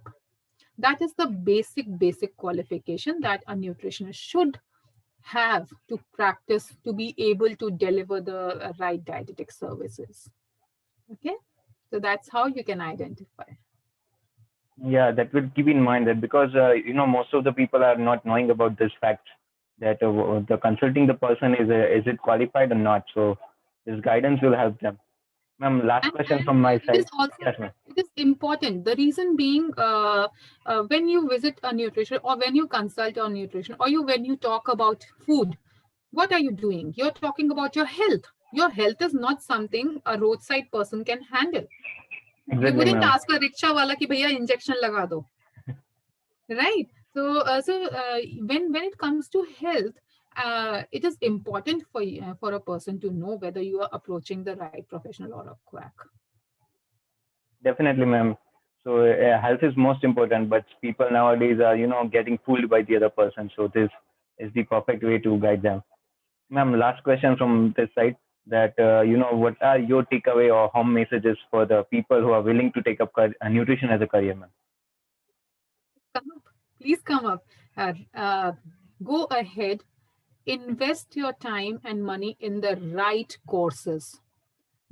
That is the basic qualification that a nutritionist should have to practice to be able to deliver the right dietetic services. Okay, so that's how you can identify. Yeah, that will keep in mind that because most of the people are not knowing about this fact that the consulting the person is it qualified or not. So this guidance will help them. Ma'am, last question from And my it is side. also Yes, ma'am. it is important. The reason being, when you visit a nutrition or when you consult on nutrition or when you talk about food, what are you doing? You're talking about your health. Your health is not something a roadside person can handle. You Exactly, wouldn't ma'am. ask a rickshaw wala ki bhaiya injection laga do, right? So when it comes to health, it is important for a person to know whether you are approaching the right professional or a quack. Definitely, ma'am. So health is most important, but people nowadays are getting fooled by the other person. So this is the perfect way to guide them. Ma'am, last question from this side that what are your takeaway or home messages for the people who are willing to take up nutrition as a career, ma'am? Come up, please come up. Go ahead, invest your time and money in the right courses.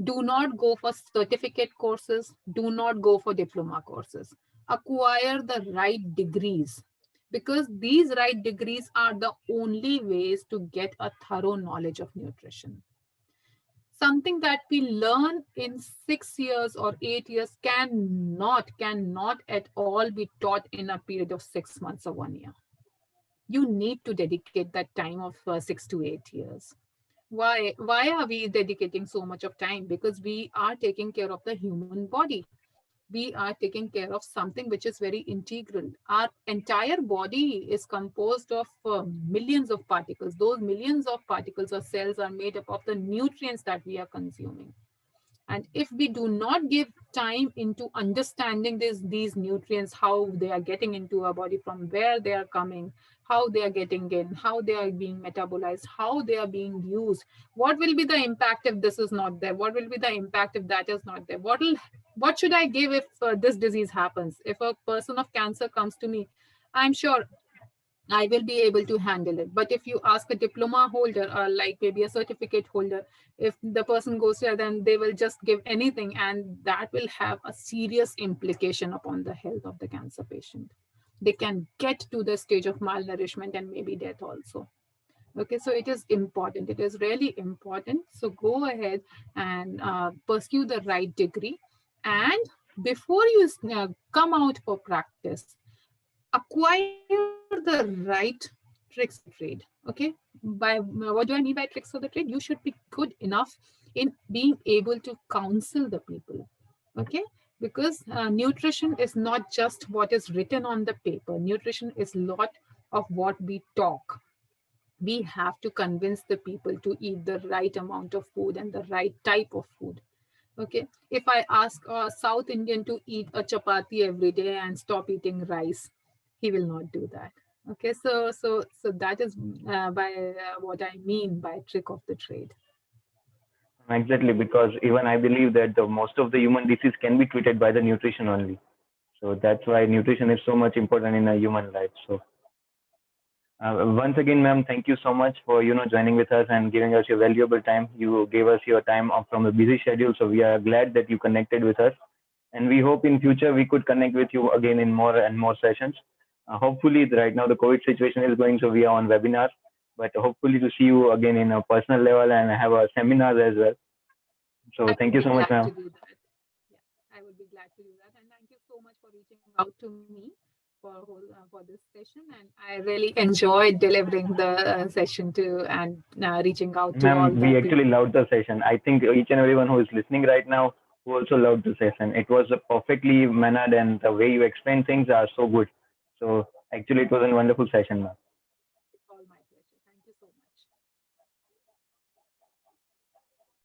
Do not go for certificate courses. Do not go for diploma courses. Acquire the right degrees, because these right degrees are the only ways to get a thorough knowledge of nutrition. Something that we learn in 6 years or 8 years cannot at all be taught in a period of 6 months or 1 year. You need to dedicate that time of 6 to 8 years. Why are we dedicating so much of time? Because we are taking care of the human body. We are taking care of something which is very integral. Our entire body is composed of millions of particles. Those millions of particles or cells are made up of the nutrients that we are consuming. And if we do not give time into understanding these nutrients, how they are getting into our body, from where they are coming, how they are getting in, how they are being metabolized, how they are being used, what will be the impact if this is not there, what will be the impact if that is not there, what should I give if this disease happens? If a person of cancer comes to me, I'm sure I will be able to handle it. But if you ask a diploma holder or like maybe a certificate holder, if the person goes there, then they will just give anything, and that will have a serious implication upon the health of the cancer patient. They can get to the stage of malnourishment and maybe death also. Okay, so it is important. It is really important. So go ahead and pursue the right degree. And before you come out for practice, acquire acquire the right tricks of the trade. Okay, by what do I mean by tricks of the trade? You should be good enough in being able to counsel the people. Okay, because nutrition is not just what is written on the paper. Nutrition is a lot of what we talk. We have to convince the people to eat the right amount of food and the right type of food. Okay, if I ask a South Indian to eat a chapati every day and stop eating rice, he will not do that. Okay, so that is by what I mean by trick of the trade. Exactly, because even I believe that the most of the human disease can be treated by the nutrition only. So that's why nutrition is so much important in a human life. So once again, ma'am, thank you so much for joining with us and giving us your valuable time. You gave us your time off from a busy schedule, so we are glad that you connected with us. And we hope in future we could connect with you again in more and more sessions. Hopefully, right now the COVID situation is going, so we are on webinars. But hopefully to see you again in a personal level and have a seminars as well. So I thank would you be so much, glad ma'am. to do that. Yeah, I would be glad to do that. And thank you so much for reaching out to me for this session. And I really enjoyed delivering the session to and reaching out to all Ma'am, the we people. actually loved the session. I think each and everyone who is listening right now who also loved the session. It was a perfectly mannered and the way you explain things are so good. So actually, it was a wonderful session, ma'am.